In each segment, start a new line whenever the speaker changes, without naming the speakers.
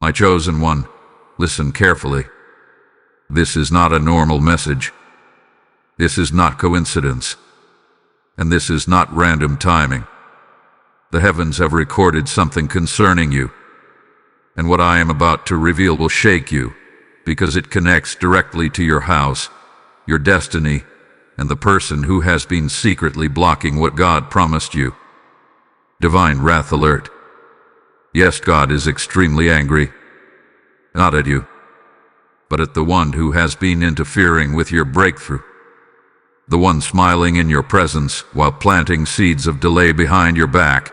My chosen one, listen carefully. This is not a normal message. This is not coincidence. And this is not random timing. The heavens have recorded something concerning you. And what I am about to reveal will shake you, because it connects directly to your house, your destiny, and the person who has been secretly blocking what God promised you. Divine wrath alert. Yes, God is extremely angry. Not at you, but at the one who has been interfering with your breakthrough. The one smiling in your presence while planting seeds of delay behind your back.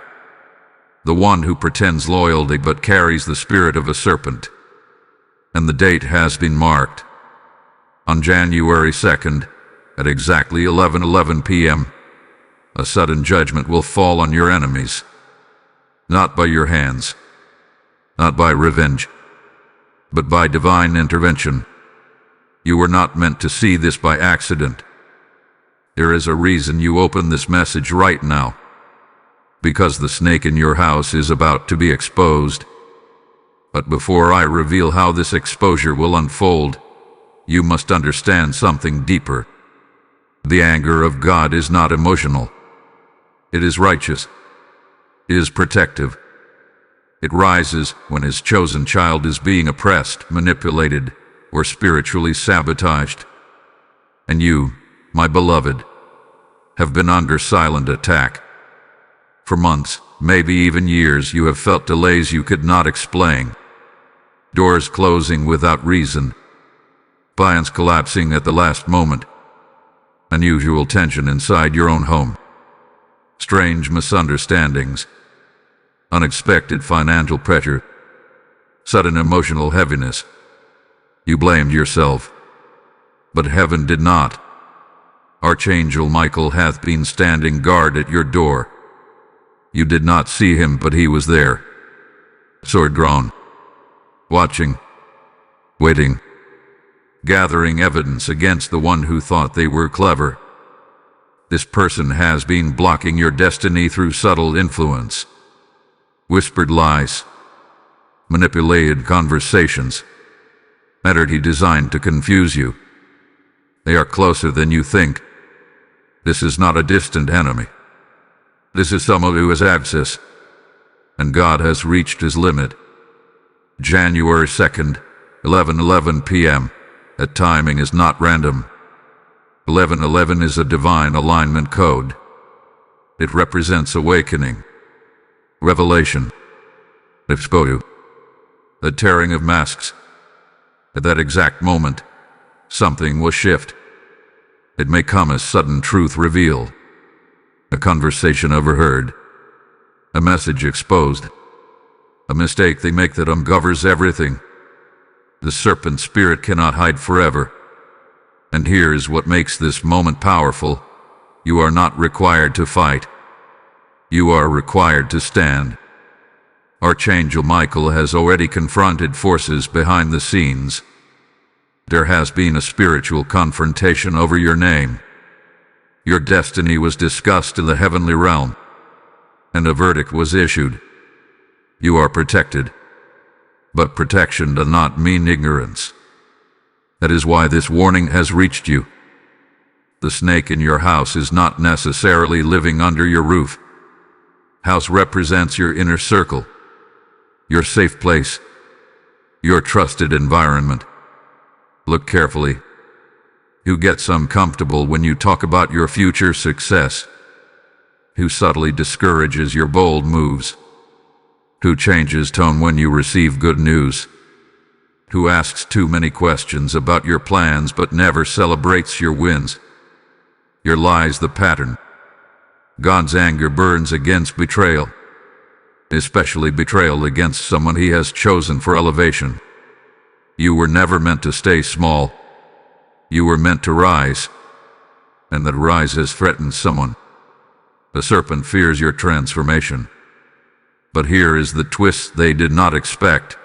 The one who pretends loyalty but carries the spirit of a serpent. And the date has been marked. On January 2nd, at exactly 11:11 p.m., a sudden judgment will fall on your enemies. Not by your hands, not by revenge, but by divine intervention. You were not meant to see this by accident. There is a reason you open this message right now. Because the snake in your house is about to be exposed. But before I reveal how this exposure will unfold, you must understand something deeper. The anger of God is not emotional. It is righteous. It is protective. It rises when His chosen child is being oppressed, manipulated, or spiritually sabotaged. And you, my beloved, have been under silent attack. For months, maybe even years, you have felt delays you could not explain. Doors closing without reason. Plans collapsing at the last moment. Unusual tension inside your own home. Strange misunderstandings. Unexpected financial pressure. Sudden emotional heaviness. You blamed yourself. But heaven did not. Archangel Michael hath been standing guard at your door. You did not see him, but he was there. Sword drawn. Watching. Waiting. Gathering evidence against the one who thought they were clever. This person has been blocking your destiny through subtle influence. Whispered lies. Manipulated conversations. He designed to confuse you. They are closer than you think. This is not a distant enemy. This is someone who has access. And God has reached His limit. January 2nd, 11:11 p.m. That timing is not random. 11:11 is a divine alignment code. It represents awakening, revelation, exposure, the tearing of masks. At that exact moment, something will shift. It may come as sudden truth revealed, a conversation overheard, a message exposed, a mistake they make that uncovers everything. The serpent spirit cannot hide forever. And here is what makes this moment powerful. You are not required to fight. You are required to stand. Archangel Michael has already confronted forces behind the scenes. There has been a spiritual confrontation over your name. Your destiny was discussed in the heavenly realm, and a verdict was issued. You are protected. But protection does not mean ignorance. That is why this warning has reached you. The snake in your house is not necessarily living under your roof. House represents your inner circle, your safe place, your trusted environment. Look carefully. Who gets uncomfortable when you talk about your future success? Who subtly discourages your bold moves? Who changes tone when you receive good news? Who asks too many questions about your plans but never celebrates your wins? Here lies the pattern. God's anger burns against betrayal, especially betrayal against someone He has chosen for elevation. You were never meant to stay small. You were meant to rise, and that rise has threatened someone. The serpent fears your transformation. But here is the twist they did not expect.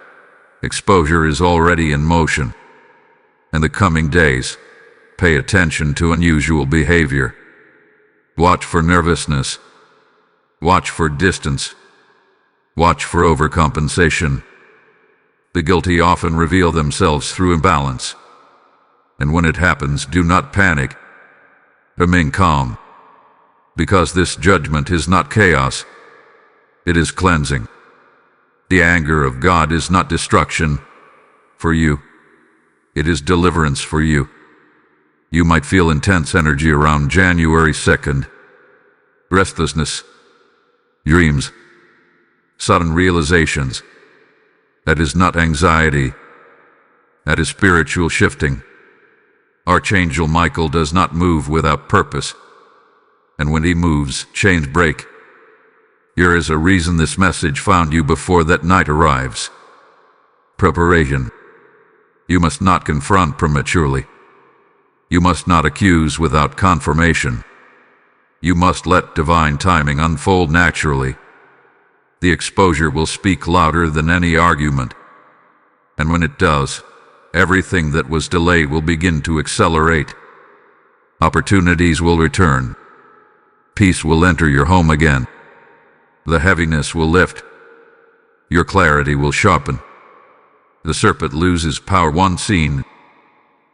Exposure is already in motion. In the coming days, pay attention to unusual behavior. Watch for nervousness. Watch for distance. Watch for overcompensation. The guilty often reveal themselves through imbalance. And when it happens, do not panic. Remain calm. Because this judgment is not chaos. It is cleansing. The anger of God is not destruction for you. It is deliverance for you. You might feel intense energy around January 2nd. Restlessness. Dreams. Sudden realizations. That is not anxiety. That is spiritual shifting. Archangel Michael does not move without purpose. And when he moves, chains break. Here is a reason this message found you before that night arrives. Preparation. You must not confront prematurely. You must not accuse without confirmation. You must let divine timing unfold naturally. The exposure will speak louder than any argument. And when it does, everything that was delayed will begin to accelerate. Opportunities will return. Peace will enter your home again. The heaviness will lift. Your clarity will sharpen. The serpent loses power. One scene.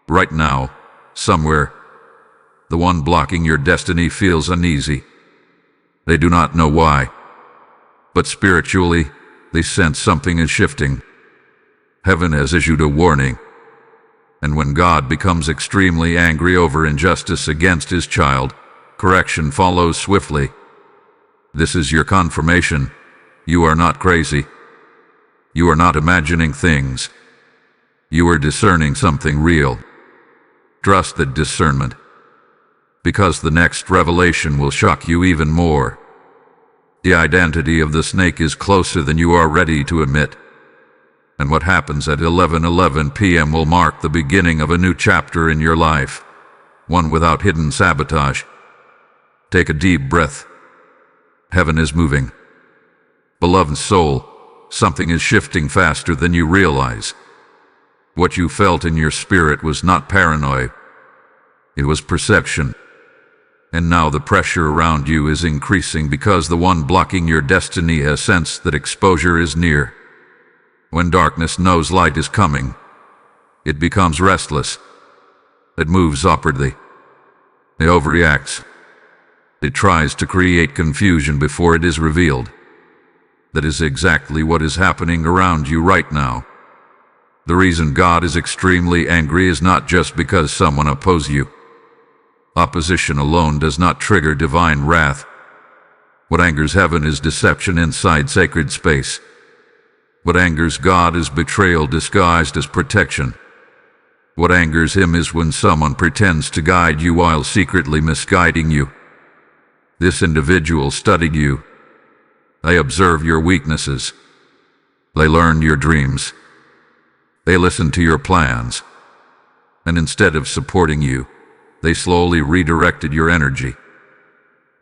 Right now, somewhere, the one blocking your destiny feels uneasy. They do not know why. But spiritually, they sense something is shifting. Heaven has issued a warning. And when God becomes extremely angry over injustice against his child, correction follows swiftly. This is your confirmation. You are not crazy. You are not imagining things. You are discerning something real. Trust that discernment. Because the next revelation will shock you even more. The identity of the snake is closer than you are ready to admit. And what happens at 11:11 p.m. will mark the beginning of a new chapter in your life. One without hidden sabotage. Take a deep breath. Heaven is moving. Beloved soul, something is shifting faster than you realize. What you felt in your spirit was not paranoia. It was perception. And now the pressure around you is increasing because the one blocking your destiny has sensed that exposure is near. When darkness knows light is coming, it becomes restless. It moves upwardly. It overreacts. It tries to create confusion before it is revealed. That is exactly what is happening around you right now. The reason God is extremely angry is not just because someone opposed you. Opposition alone does not trigger divine wrath. What angers heaven is deception inside sacred space. What angers God is betrayal disguised as protection. What angers him is when someone pretends to guide you while secretly misguiding you. This individual studied you. They observe your weaknesses. They learn your dreams. They listen to your plans. And instead of supporting you, they slowly redirected your energy.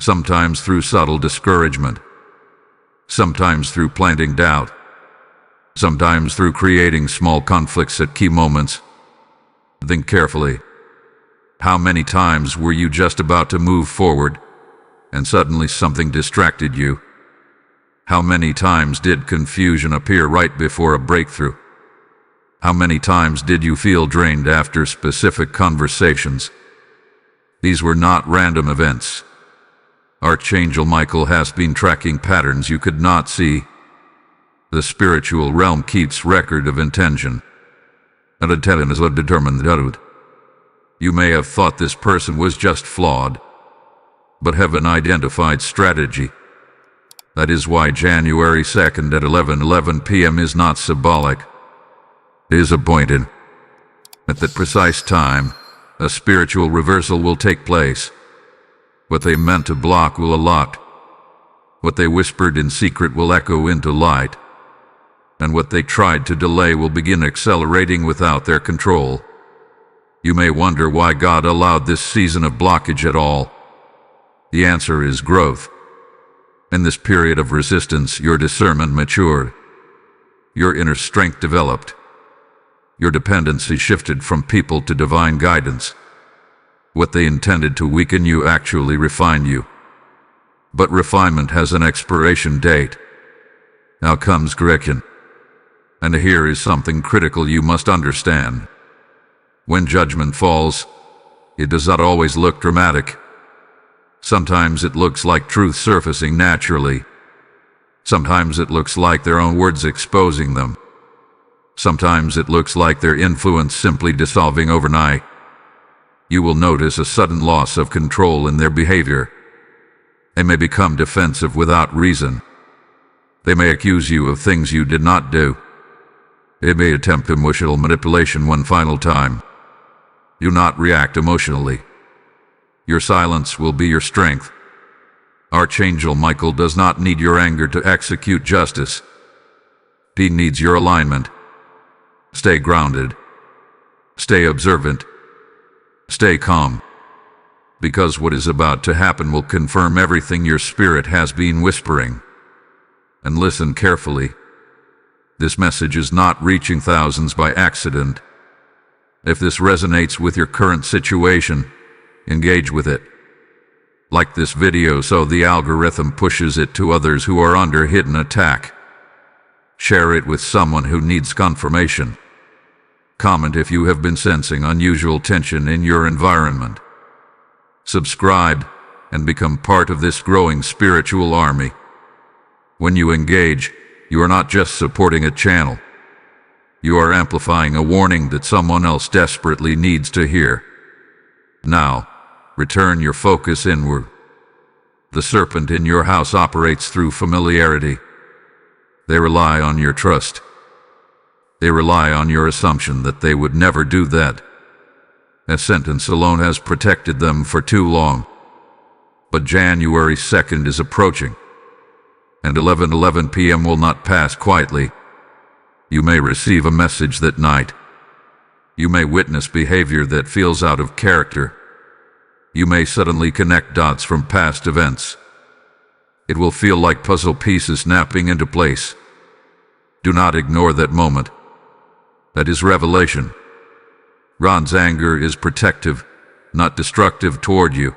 Sometimes through subtle discouragement. Sometimes through planting doubt. Sometimes through creating small conflicts at key moments. Think carefully. How many times were you just about to move forward, and suddenly something distracted you? How many times did confusion appear right before a breakthrough? How many times did you feel drained after specific conversations? These were not random events. Archangel Michael has been tracking patterns you could not see. The spiritual realm keeps record of intention. And intent is what determines the root. You may have thought this person was just flawed, but heaven identified strategy. That is why January 2nd at 11:11 p.m. is not symbolic. It is appointed. At that precise time, a spiritual reversal will take place. What they meant to block will unlock. What they whispered in secret will echo into light. And what they tried to delay will begin accelerating without their control. You may wonder why God allowed this season of blockage at all. The answer is growth. In this period of resistance, your discernment matured. Your inner strength developed. Your dependency shifted from people to divine guidance. What they intended to weaken you actually refined you. But refinement has an expiration date. Now comes correction. And here is something critical you must understand. When judgment falls, it does not always look dramatic. Sometimes it looks like truth surfacing naturally. Sometimes it looks like their own words exposing them. Sometimes it looks like their influence simply dissolving overnight. You will notice a sudden loss of control in their behavior. They may become defensive without reason. They may accuse you of things you did not do. They may attempt emotional manipulation one final time. Do not react emotionally. Your silence will be your strength. Archangel Michael does not need your anger to execute justice. He needs your alignment. Stay grounded. Stay observant. Stay calm. Because what is about to happen will confirm everything your spirit has been whispering. And listen carefully. This message is not reaching thousands by accident. If this resonates with your current situation, engage with it. Like this video so the algorithm pushes it to others who are under hidden attack. Share it with someone who needs confirmation. Comment if you have been sensing unusual tension in your environment. Subscribe and become part of this growing spiritual army. When you engage, you are not just supporting a channel. You are amplifying a warning that someone else desperately needs to hear. Now, return your focus inward. The serpent in your house operates through familiarity. They rely on your trust. They rely on your assumption that they would never do that. That sentence alone has protected them for too long. But January 2nd is approaching, and 11:11 p.m. will not pass quietly. You may receive a message that night. You may witness behavior that feels out of character. You may suddenly connect dots from past events. It will feel like puzzle pieces snapping into place. Do not ignore that moment. That is revelation. Ron's anger is protective, not destructive toward you.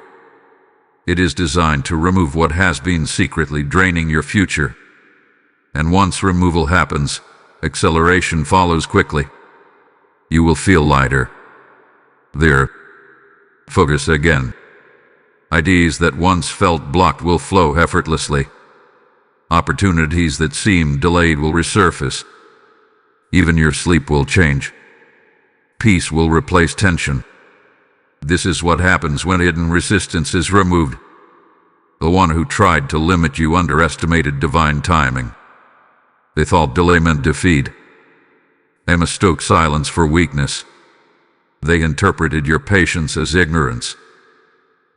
It is designed to remove what has been secretly draining your future. And once removal happens, acceleration follows quickly. You will feel lighter. There. Focus again. Ideas that once felt blocked will flow effortlessly. Opportunities that seemed delayed will resurface. Even your sleep will change. Peace will replace tension. This is what happens when hidden resistance is removed. The one who tried to limit you underestimated divine timing. They thought delay meant defeat. They mistook silence for weakness. They interpreted your patience as ignorance.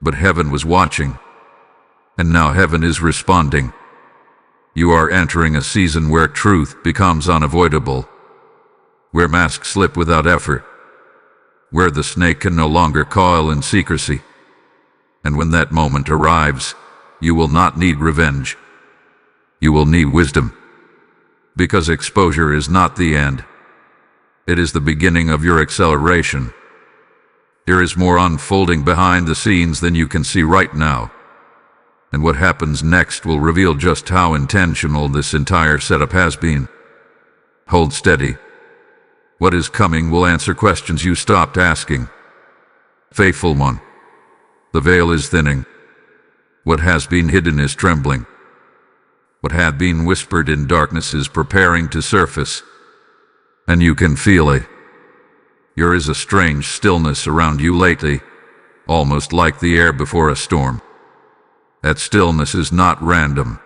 But heaven was watching. And now heaven is responding. You are entering a season where truth becomes unavoidable. Where masks slip without effort. Where the snake can no longer coil in secrecy. And when that moment arrives, you will not need revenge. You will need wisdom. Because exposure is not the end. It is the beginning of your acceleration. There is more unfolding behind the scenes than you can see right now. And what happens next will reveal just how intentional this entire setup has been. Hold steady. What is coming will answer questions you stopped asking. Faithful one. The veil is thinning. What has been hidden is trembling. What had been whispered in darkness is preparing to surface. And you can feel it. There is a strange stillness around you lately, almost like the air before a storm. That stillness is not random.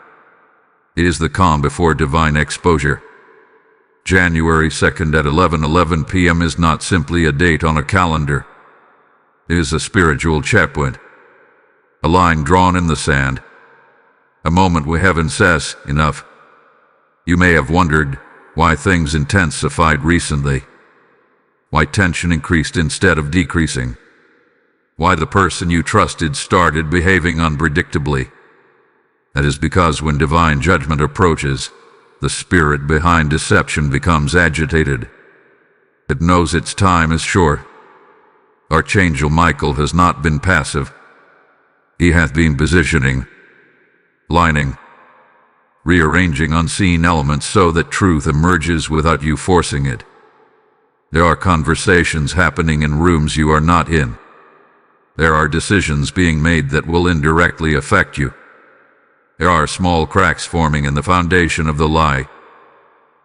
It is the calm before divine exposure. January 2nd at 11:11 p.m. is not simply a date on a calendar. It is a spiritual checkpoint. A line drawn in the sand. A moment where heaven says, enough. You may have wondered why things intensified recently. Why tension increased instead of decreasing. Why the person you trusted started behaving unpredictably. That is because when divine judgment approaches, the spirit behind deception becomes agitated. It knows its time is short. Archangel Michael has not been passive. He hath been positioning, lining, rearranging unseen elements so that truth emerges without you forcing it. There are conversations happening in rooms you are not in. There are decisions being made that will indirectly affect you. There are small cracks forming in the foundation of the lie.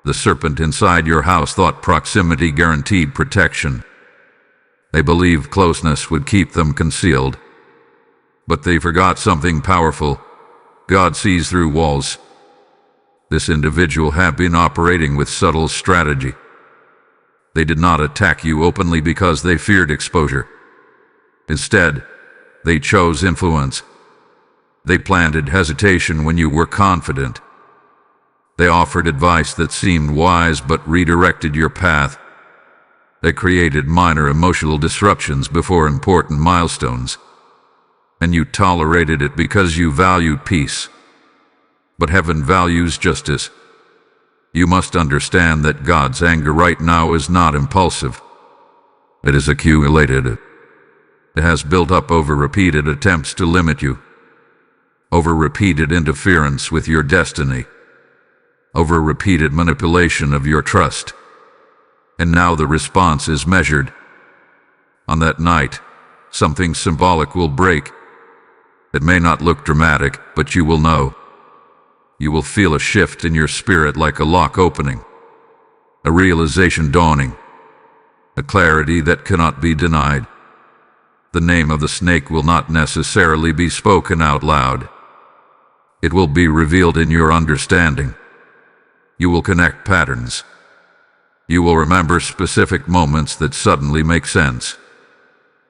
The serpent inside your house thought proximity guaranteed protection. They believed closeness would keep them concealed. But they forgot something powerful. God sees through walls. This individual had been operating with subtle strategy. They did not attack you openly because they feared exposure. Instead, they chose influence. They planted hesitation when you were confident. They offered advice that seemed wise but redirected your path. They created minor emotional disruptions before important milestones. And you tolerated it because you valued peace. But heaven values justice. You must understand that God's anger right now is not impulsive. It is accumulated. It has built up over repeated attempts to limit you, over repeated interference with your destiny, over repeated manipulation of your trust. And now the response is measured. On that night, something symbolic will break. It may not look dramatic, but you will know. You will feel a shift in your spirit like a lock opening, a realization dawning, a clarity that cannot be denied. The name of the snake will not necessarily be spoken out loud. It will be revealed in your understanding. You will connect patterns. You will remember specific moments that suddenly make sense.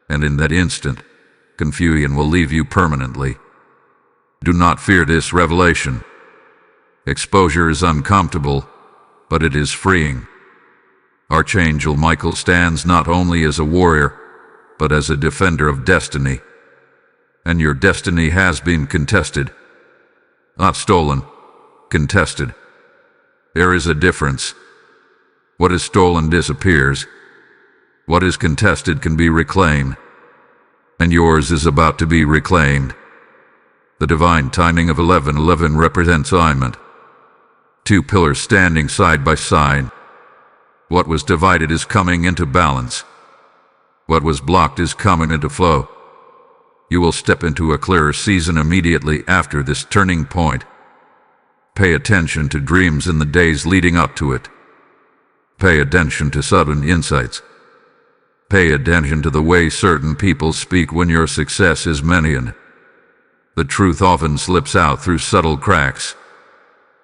And in that instant, confusion will leave you permanently. Do not fear this revelation. Exposure is uncomfortable, but it is freeing. Archangel Michael stands not only as a warrior, but as a defender of destiny. And your destiny has been contested. Not stolen, contested. There is a difference. What is stolen disappears. What is contested can be reclaimed. And yours is about to be reclaimed. The divine timing of 11:11 represents alignment. Two pillars standing side by side. What was divided is coming into balance. What was blocked is coming into flow. You will step into a clearer season immediately after this turning point. Pay attention to dreams in the days leading up to it. Pay attention to sudden insights. Pay attention to the way certain people speak when your success is many. The truth often slips out through subtle cracks.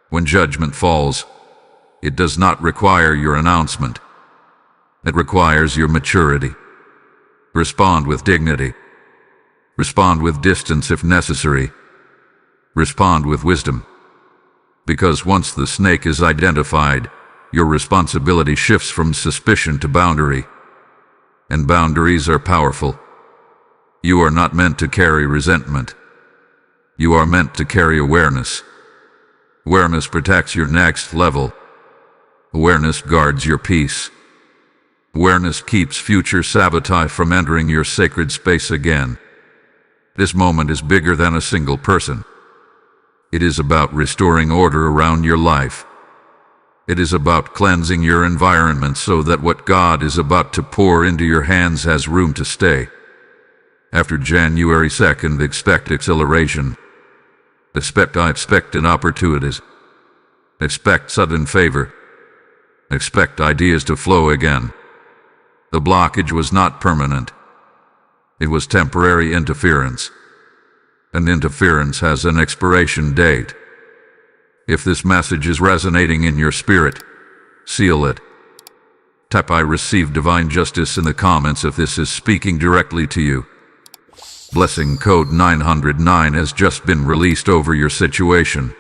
When judgment falls, it does not require your announcement. It requires your maturity. Respond with dignity. Respond with distance if necessary. Respond with wisdom. Because once the snake is identified, your responsibility shifts from suspicion to boundary. And boundaries are powerful. You are not meant to carry resentment. You are meant to carry awareness. Awareness protects your next level. Awareness guards your peace. Awareness keeps future sabotage from entering your sacred space again. This moment is bigger than a single person. It is about restoring order around your life. It is about cleansing your environment so that what God is about to pour into your hands has room to stay. After January 2nd, expect acceleration. Expect unexpected opportunities. Expect sudden favor. Expect ideas to flow again. The blockage was not permanent. It was temporary interference. And interference has an expiration date. If this message is resonating in your spirit, seal it. Type "I receive divine justice" in the comments if this is speaking directly to you. Blessing code 909 has just been released over your situation.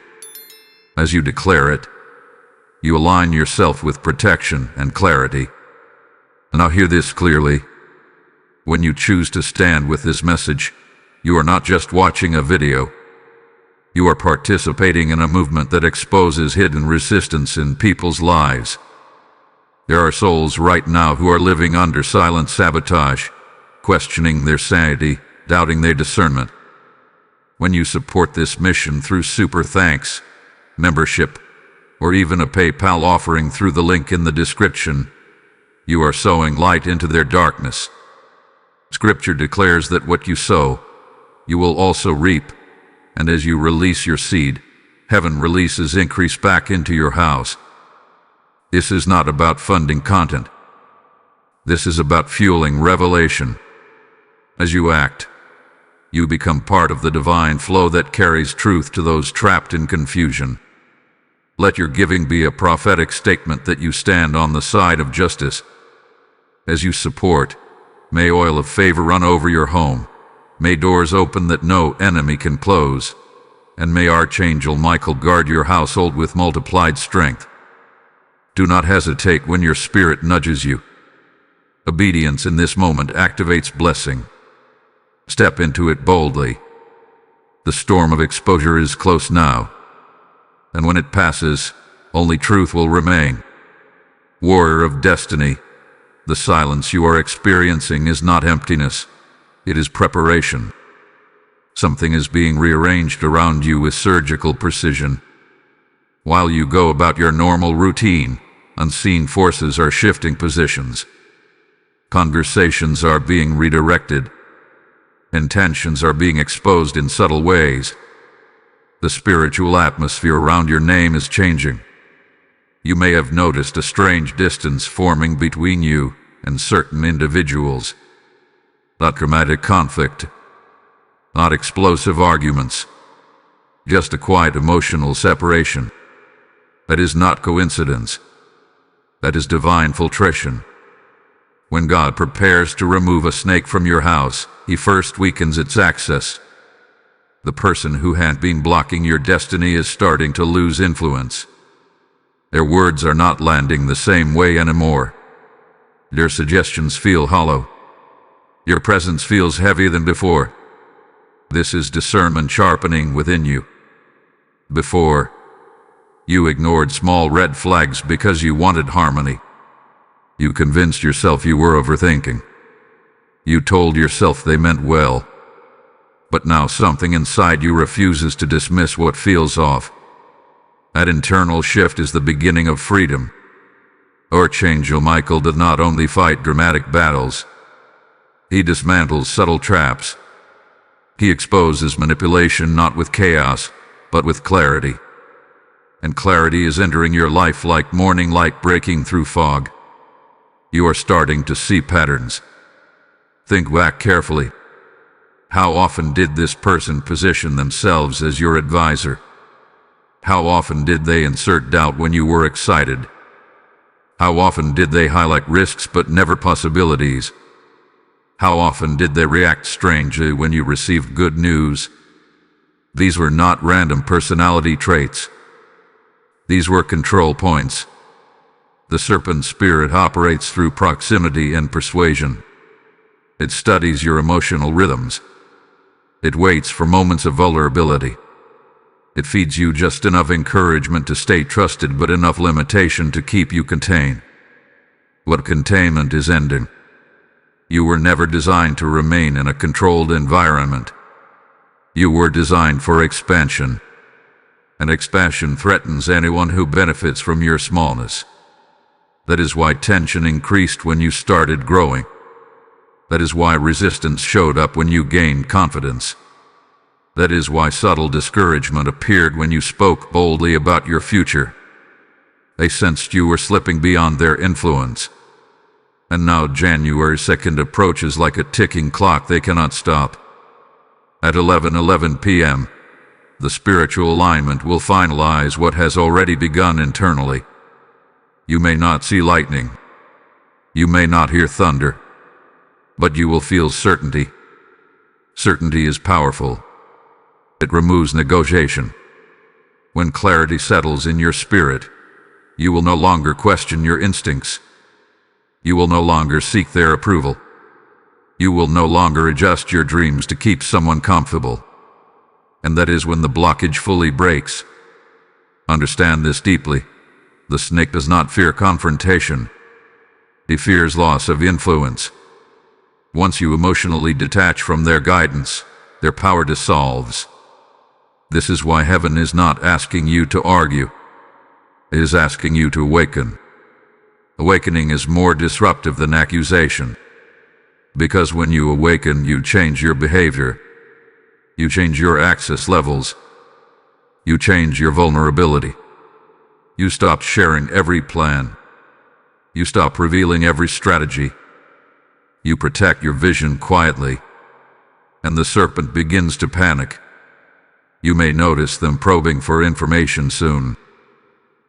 As you declare it, you align yourself with protection and clarity. Now hear this clearly. When you choose to stand with this message, you are not just watching a video. You are participating in a movement that exposes hidden resistance in people's lives. There are souls right now who are living under silent sabotage, questioning their sanity, doubting their discernment. When you support this mission through super thanks, membership, or even a PayPal offering through the link in the description, you are sowing light into their darkness. Scripture declares that what you sow, you will also reap, and as you release your seed, heaven releases increase back into your house. This is not about funding content. This is about fueling revelation. As you act, you become part of the divine flow that carries truth to those trapped in confusion. Let your giving be a prophetic statement that you stand on the side of justice. As you support, may oil of favor run over your home. May doors open that no enemy can close. And may Archangel Michael guard your household with multiplied strength. Do not hesitate when your spirit nudges you. Obedience in this moment activates blessing. Step into it boldly. The storm of exposure is close now, and when it passes, only truth will remain. Warrior of destiny, the silence you are experiencing is not emptiness, it is preparation. Something is being rearranged around you with surgical precision. While you go about your normal routine, unseen forces are shifting positions. Conversations are being redirected. Intentions are being exposed in subtle ways. The spiritual atmosphere around your name is changing. You may have noticed a strange distance forming between you and certain individuals. Not dramatic conflict, not explosive arguments, just a quiet emotional separation. That is not coincidence. That is divine filtration. When God prepares to remove a snake from your house, He first weakens its access. The person who had been blocking your destiny is starting to lose influence. Their words are not landing the same way anymore. Their suggestions feel hollow. Your presence feels heavier than before. This is discernment sharpening within you. Before, you ignored small red flags because you wanted harmony. You convinced yourself you were overthinking. You told yourself they meant well. But now something inside you refuses to dismiss what feels off. That internal shift is the beginning of freedom. Archangel Michael did not only fight dramatic battles. He dismantles subtle traps. He exposes manipulation not with chaos, but with clarity. And clarity is entering your life like morning light breaking through fog. You are starting to see patterns. Think back carefully. How often did this person position themselves as your advisor? How often did they insert doubt when you were excited? How often did they highlight risks but never possibilities? How often did they react strangely when you received good news? These were not random personality traits. These were control points. The serpent spirit operates through proximity and persuasion. It studies your emotional rhythms. It waits for moments of vulnerability. It feeds you just enough encouragement to stay trusted but enough limitation to keep you contained. What containment is ending. You were never designed to remain in a controlled environment. You were designed for expansion. And expansion threatens anyone who benefits from your smallness. That is why tension increased when you started growing. That is why resistance showed up when you gained confidence. That is why subtle discouragement appeared when you spoke boldly about your future. They sensed you were slipping beyond their influence. And now January 2nd approaches like a ticking clock they cannot stop. At 11:11 p.m., the spiritual alignment will finalize what has already begun internally. You may not see lightning. You may not hear thunder. But you will feel certainty. Certainty is powerful. It removes negotiation. When clarity settles in your spirit, you will no longer question your instincts. You will no longer seek their approval. You will no longer adjust your dreams to keep someone comfortable. And that is when the blockage fully breaks. Understand this deeply. The snake does not fear confrontation. He fears loss of influence. Once you emotionally detach from their guidance, their power dissolves. This is why heaven is not asking you to argue. It is asking you to awaken. Awakening is more disruptive than accusation. Because when you awaken, you change your behavior. You change your access levels. You change your vulnerability. You stop sharing every plan. You stop revealing every strategy. You protect your vision quietly. And the serpent begins to panic. You may notice them probing for information soon,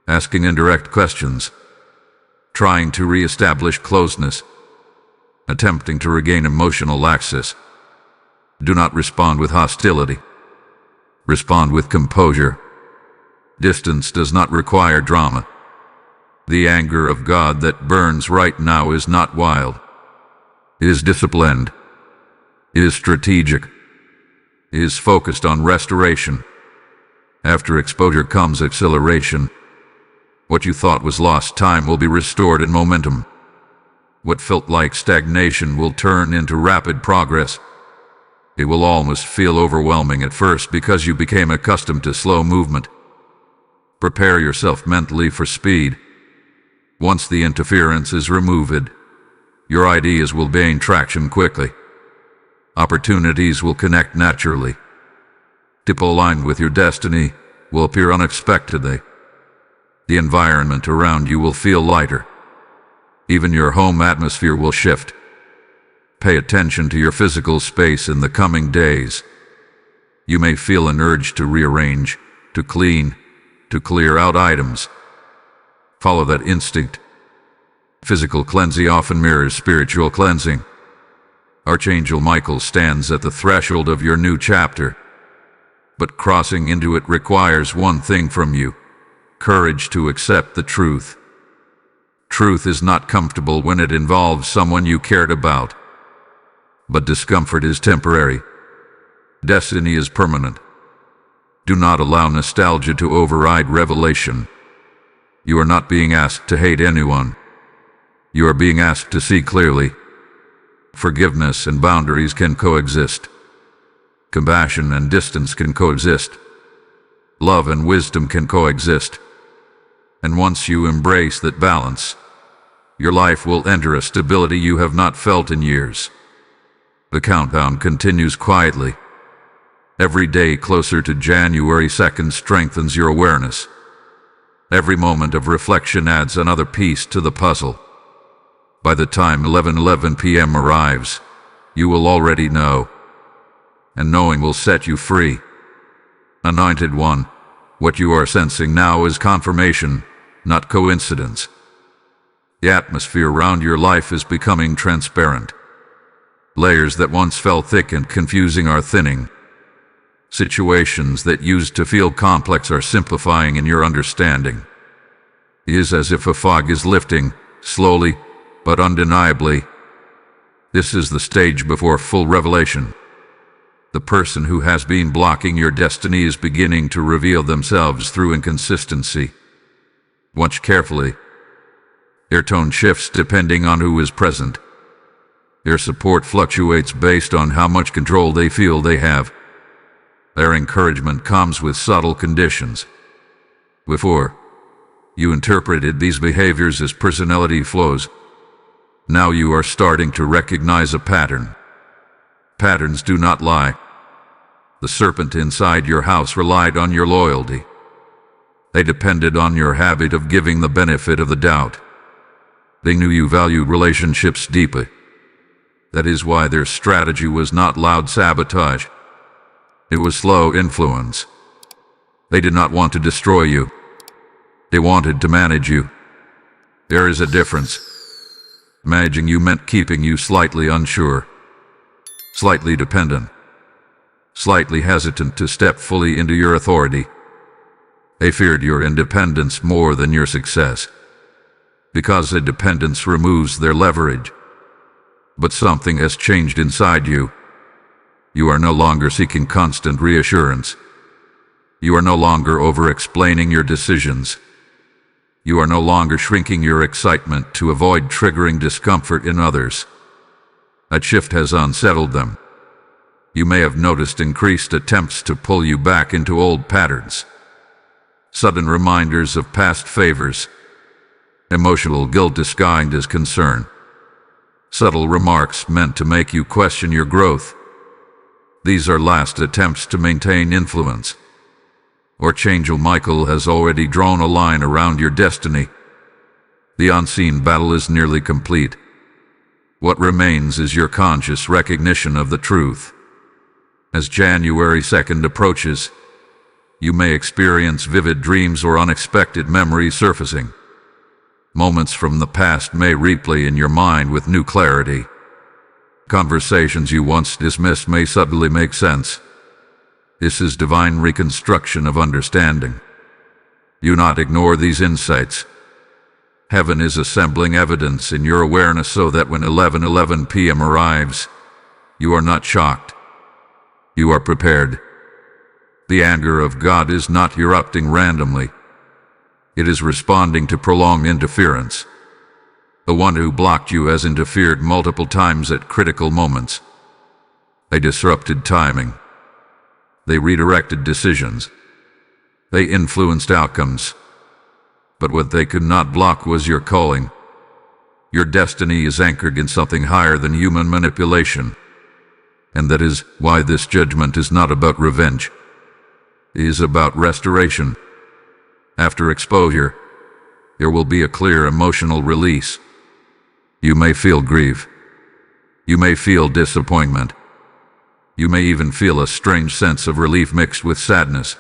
asking indirect questions, trying to re-establish closeness, attempting to regain emotional access. Do not respond with hostility. Respond with composure. Distance does not require drama. The anger of God that burns right now is not wild. It is disciplined. It is strategic. It is focused on restoration. After exposure comes acceleration. What you thought was lost time will be restored in momentum. What felt like stagnation will turn into rapid progress. It will almost feel overwhelming at first because you became accustomed to slow movement. Prepare yourself mentally for speed. Once the interference is removed, your ideas will gain traction quickly. Opportunities will connect naturally. People aligned with your destiny will appear unexpectedly. The environment around you will feel lighter. Even your home atmosphere will shift. Pay attention to your physical space in the coming days. You may feel an urge to rearrange, to clean, to clear out items. Follow that instinct. Physical cleansing often mirrors spiritual cleansing. Archangel Michael stands at the threshold of your new chapter. But crossing into it requires one thing from you: courage to accept the truth. Truth is not comfortable when it involves someone you cared about. But discomfort is temporary. Destiny is permanent. Do not allow nostalgia to override revelation. You are not being asked to hate anyone. You are being asked to see clearly. Forgiveness and boundaries can coexist. Compassion and distance can coexist. Love and wisdom can coexist. And once you embrace that balance, your life will enter a stability you have not felt in years. The countdown continues quietly. Every day closer to January 2nd strengthens your awareness. Every moment of reflection adds another piece to the puzzle. By the time 11:11 p.m. arrives, you will already know. And knowing will set you free. Anointed One, what you are sensing now is confirmation, not coincidence. The atmosphere around your life is becoming transparent. Layers that once felt thick and confusing are thinning. Situations that used to feel complex are simplifying in your understanding. It is as if a fog is lifting, slowly but undeniably. This is the stage before full revelation. The person who has been blocking your destiny is beginning to reveal themselves through inconsistency. Watch carefully. Their tone shifts depending on who is present. Their support fluctuates based on how much control they feel they have. Their encouragement comes with subtle conditions. Before, you interpreted these behaviors as personality flaws. Now you are starting to recognize a pattern. Patterns do not lie. The serpent inside your house relied on your loyalty. They depended on your habit of giving the benefit of the doubt. They knew you valued relationships deeply. That is why their strategy was not loud sabotage. It was slow influence. They did not want to destroy you. They wanted to manage you. There is a difference. Managing you meant keeping you slightly unsure, slightly dependent, slightly hesitant to step fully into your authority. They feared your independence more than your success, because independence removes their leverage. But something has changed inside you. You are no longer seeking constant reassurance. You are no longer over-explaining your decisions. You are no longer shrinking your excitement to avoid triggering discomfort in others. That shift has unsettled them. You may have noticed increased attempts to pull you back into old patterns, sudden reminders of past favors, emotional guilt disguised as concern, subtle remarks meant to make you question your growth. These are last attempts to maintain influence. Archangel Michael has already drawn a line around your destiny. The unseen battle is nearly complete. What remains is your conscious recognition of the truth. As January 2nd approaches, you may experience vivid dreams or unexpected memories surfacing. Moments from the past may replay in your mind with new clarity. Conversations you once dismissed may suddenly make sense. This is divine reconstruction of understanding. Do not ignore these insights. Heaven is assembling evidence in your awareness so that when 11:11 p.m. arrives, you are not shocked. You are prepared. The anger of God is not erupting randomly. It is responding to prolonged interference. The one who blocked you has interfered multiple times at critical moments. They disrupted timing. They redirected decisions. They influenced outcomes. But what they could not block was your calling. Your destiny is anchored in something higher than human manipulation. And that is why this judgment is not about revenge. It is about restoration. After exposure, there will be a clear emotional release. You may feel grief. You may feel disappointment. You may even feel a strange sense of relief mixed with sadness.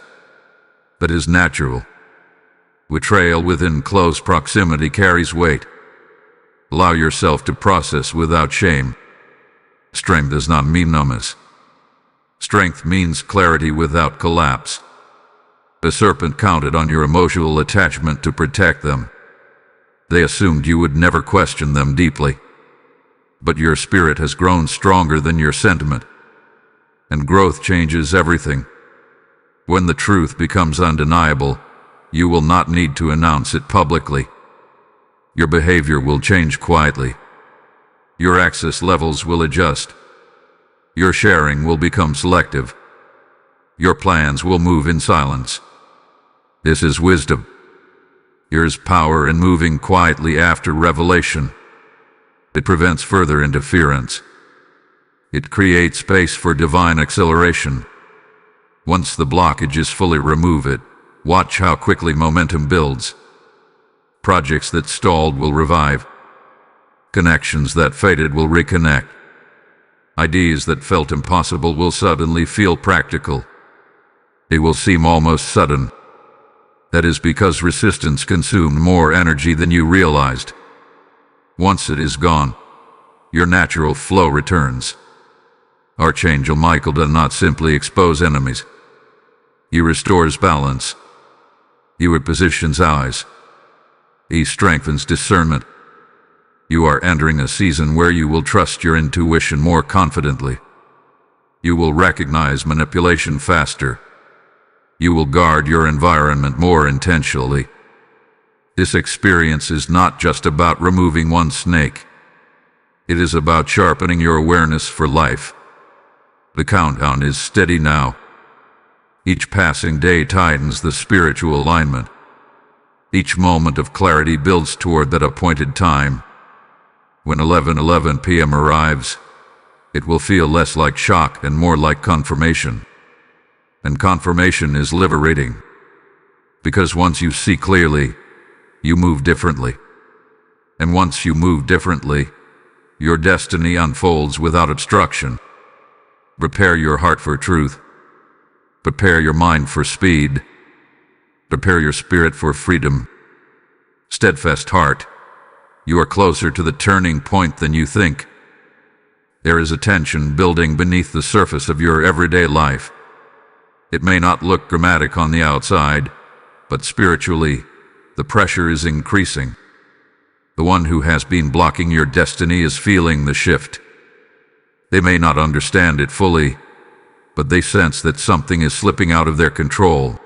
That is natural. Betrayal within close proximity carries weight. Allow yourself to process without shame. Strength does not mean numbness. Strength means clarity without collapse. The serpent counted on your emotional attachment to protect them. They assumed you would never question them deeply. But your spirit has grown stronger than your sentiment. And growth changes everything. When the truth becomes undeniable, you will not need to announce it publicly. Your behavior will change quietly. Your access levels will adjust. Your sharing will become selective. Your plans will move in silence. This is wisdom. There is power in moving quietly after revelation. It prevents further interference. It creates space for divine acceleration. Once the blockage is fully removed, watch how quickly momentum builds. Projects that stalled will revive. Connections that faded will reconnect. Ideas that felt impossible will suddenly feel practical. They will seem almost sudden. That is because resistance consumed more energy than you realized. Once it is gone, your natural flow returns. Archangel Michael does not simply expose enemies. He restores balance. He repositions eyes. He strengthens discernment. You are entering a season where you will trust your intuition more confidently. You will recognize manipulation faster. You will guard your environment more intentionally. This experience is not just about removing one snake. It is about sharpening your awareness for life. The countdown is steady now. Each passing day tightens the spiritual alignment. Each moment of clarity builds toward that appointed time. When 11:11 p.m. arrives, it will feel less like shock and more like confirmation. And confirmation is liberating. Because once you see clearly, you move differently. And once you move differently, your destiny unfolds without obstruction. Prepare your heart for truth. Prepare your mind for speed. Prepare your spirit for freedom. Steadfast heart, you are closer to the turning point than you think. There is a tension building beneath the surface of your everyday life. It may not look dramatic on the outside, but spiritually, the pressure is increasing. The one who has been blocking your destiny is feeling the shift. They may not understand it fully, but they sense that something is slipping out of their control.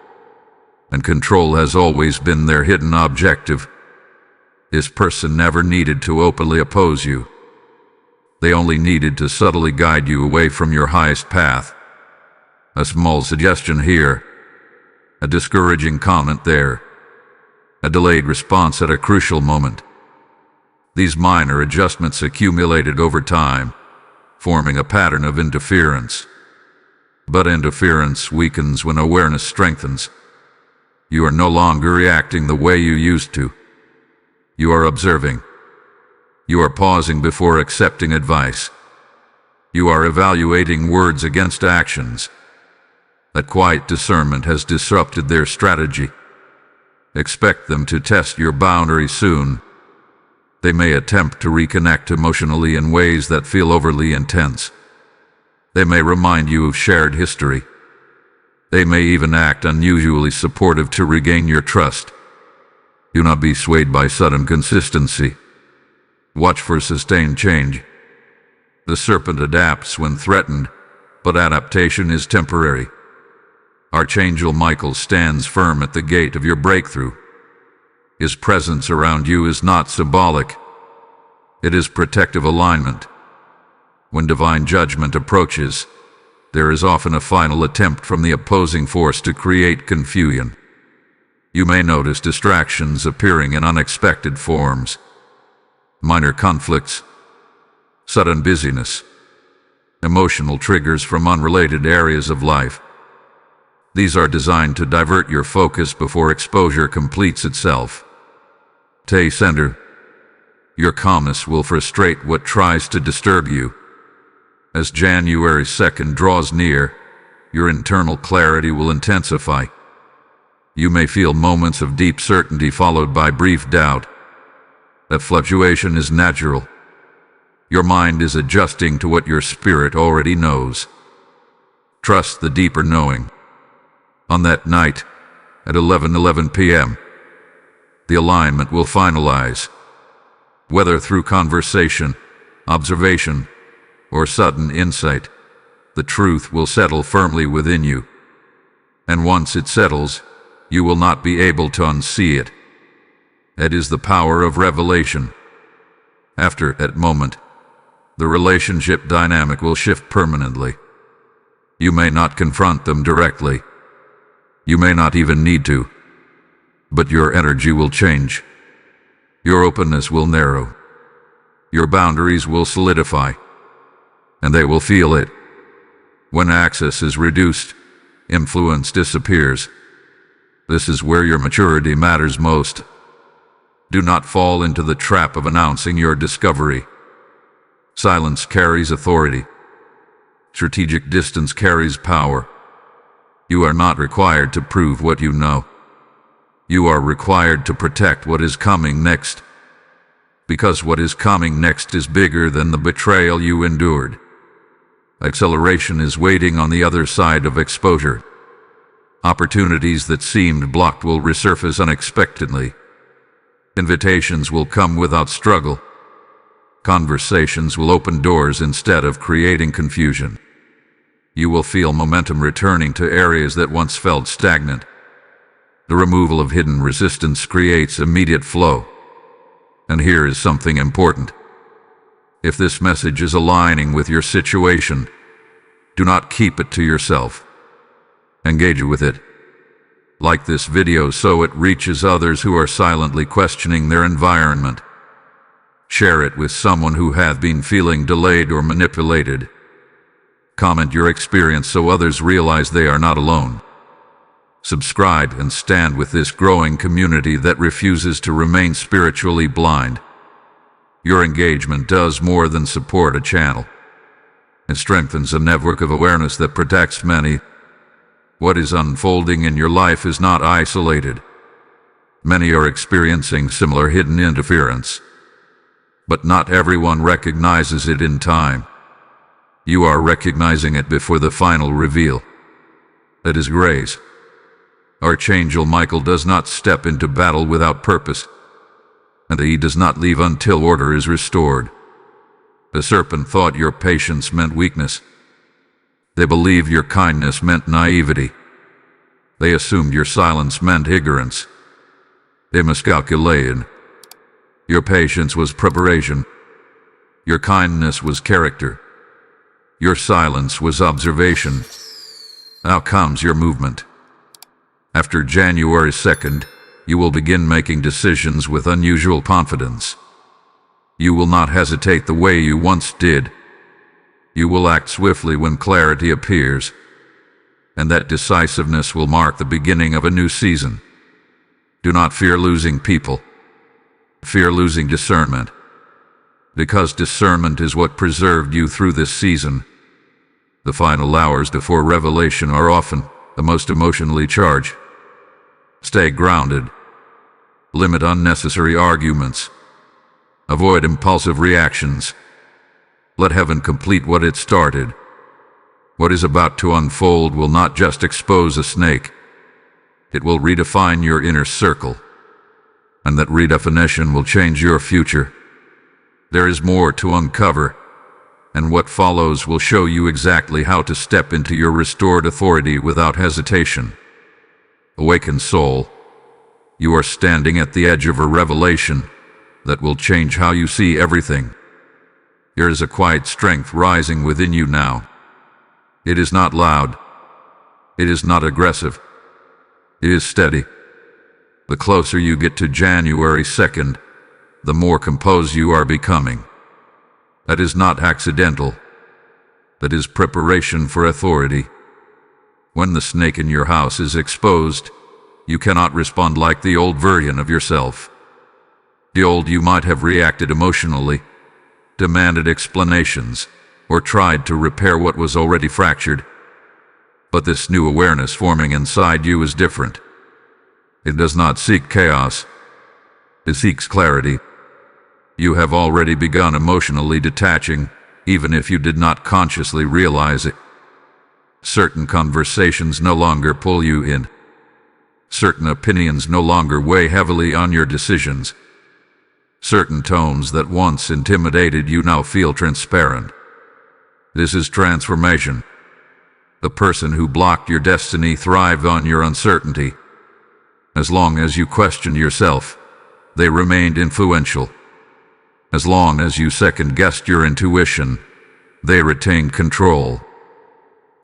And control has always been their hidden objective. This person never needed to openly oppose you. They only needed to subtly guide you away from your highest path. A small suggestion here, a discouraging comment there, a delayed response at a crucial moment. These minor adjustments accumulated over time, forming a pattern of interference. But interference weakens when awareness strengthens. You are no longer reacting the way you used to. You are observing. You are pausing before accepting advice. You are evaluating words against actions. That quiet discernment has disrupted their strategy. Expect them to test your boundaries soon. They may attempt to reconnect emotionally in ways that feel overly intense. They may remind you of shared history. They may even act unusually supportive to regain your trust. Do not be swayed by sudden consistency. Watch for sustained change. The serpent adapts when threatened, but adaptation is temporary. Archangel Michael stands firm at the gate of your breakthrough. His presence around you is not symbolic. It is protective alignment. When divine judgment approaches, there is often a final attempt from the opposing force to create confusion. You may notice distractions appearing in unexpected forms. Minor conflicts, sudden busyness, emotional triggers from unrelated areas of life. These are designed to divert your focus before exposure completes itself. Stay centered. Your calmness will frustrate what tries to disturb you. As January 2nd draws near, your internal clarity will intensify. You may feel moments of deep certainty followed by brief doubt. That fluctuation is natural. Your mind is adjusting to what your spirit already knows. Trust the deeper knowing. On that night, at 11:11 p.m., the alignment will finalize. Whether through conversation, observation, or sudden insight, the truth will settle firmly within you. And once it settles, you will not be able to unsee it. It is the power of revelation. After that moment, the relationship dynamic will shift permanently. You may not confront them directly. You may not even need to. But your energy will change. Your openness will narrow. Your boundaries will solidify. And they will feel it. When access is reduced, influence disappears. This is where your maturity matters most. Do not fall into the trap of announcing your discovery. Silence carries authority. Strategic distance carries power. You are not required to prove what you know. You are required to protect what is coming next. Because what is coming next is bigger than the betrayal you endured. Acceleration is waiting on the other side of exposure. Opportunities that seemed blocked will resurface unexpectedly. Invitations will come without struggle. Conversations will open doors instead of creating confusion. You will feel momentum returning to areas that once felt stagnant. The removal of hidden resistance creates immediate flow. And here is something important. If this message is aligning with your situation, do not keep it to yourself. Engage with it. Like this video so it reaches others who are silently questioning their environment. Share it with someone who has been feeling delayed or manipulated. Comment your experience so others realize they are not alone. Subscribe and stand with this growing community that refuses to remain spiritually blind. Your engagement does more than support a channel. It strengthens a network of awareness that protects many. What is unfolding in your life is not isolated. Many are experiencing similar hidden interference. But not everyone recognizes it in time. You are recognizing it before the final reveal. That is grace. Archangel Michael does not step into battle without purpose, and he does not leave until order is restored. The serpent thought your patience meant weakness. They believed your kindness meant naivety. They assumed your silence meant ignorance. They miscalculated. Your patience was preparation. Your kindness was character. Your silence was observation. Now comes your movement. After January 2nd, you will begin making decisions with unusual confidence. You will not hesitate the way you once did. You will act swiftly when clarity appears, and that decisiveness will mark the beginning of a new season. Do not fear losing people. Fear losing discernment, because discernment is what preserved you through this season. The final hours before revelation are often the most emotionally charged. Stay grounded. Limit unnecessary arguments. Avoid impulsive reactions. Let heaven complete what it started. What is about to unfold will not just expose a snake. It will redefine your inner circle, and that redefinition will change your future. There is more to uncover, and what follows will show you exactly how to step into your restored authority without hesitation. Awakened soul, you are standing at the edge of a revelation that will change how you see everything. There is a quiet strength rising within you now. It is not loud. It is not aggressive. It is steady. The closer you get to January 2nd, the more composed you are becoming. That is not accidental. That is preparation for authority. When the snake in your house is exposed, you cannot respond like the old version of yourself. The old you might have reacted emotionally, demanded explanations, or tried to repair what was already fractured. But this new awareness forming inside you is different. It does not seek chaos. It seeks clarity. You have already begun emotionally detaching, even if you did not consciously realize it. Certain conversations no longer pull you in. Certain opinions no longer weigh heavily on your decisions. Certain tones that once intimidated you now feel transparent. This is transformation. The person who blocked your destiny thrived on your uncertainty. As long as you questioned yourself, they remained influential. As long as you second-guessed your intuition, they retained control.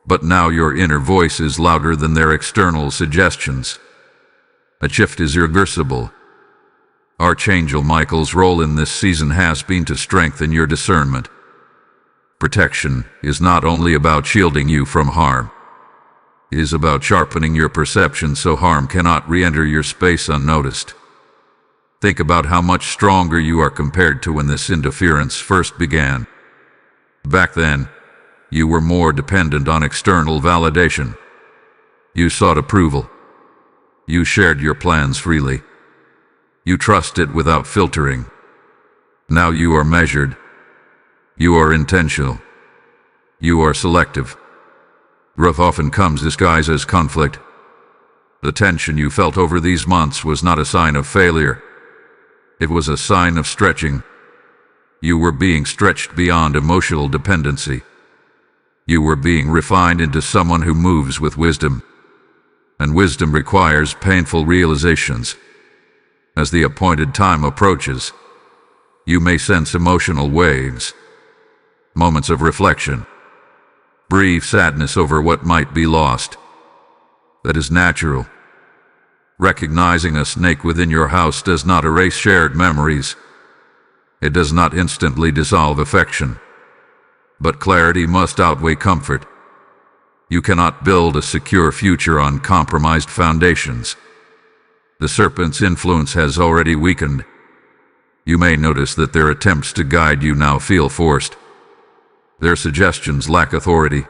But now your inner voice is louder than their external suggestions. A shift is irreversible. Archangel Michael's role in this season has been to strengthen your discernment. Protection is not only about shielding you from harm. It is about sharpening your perception so harm cannot re-enter your space unnoticed. Think about how much stronger you are compared to when this interference first began. Back then, you were more dependent on external validation. You sought approval. You shared your plans freely. You trusted without filtering. Now you are measured. You are intentional. You are selective. Growth often comes disguised as conflict. The tension you felt over these months was not a sign of failure. It was a sign of stretching. You were being stretched beyond emotional dependency. You were being refined into someone who moves with wisdom. And wisdom requires painful realizations. As the appointed time approaches, you may sense emotional waves, moments of reflection, brief sadness over what might be lost. That is natural. Recognizing a snake within your house does not erase shared memories. It does not instantly dissolve affection. But clarity must outweigh comfort. You cannot build a secure future on compromised foundations. The serpent's influence has already weakened. You may notice that their attempts to guide you now feel forced. Their suggestions lack authority.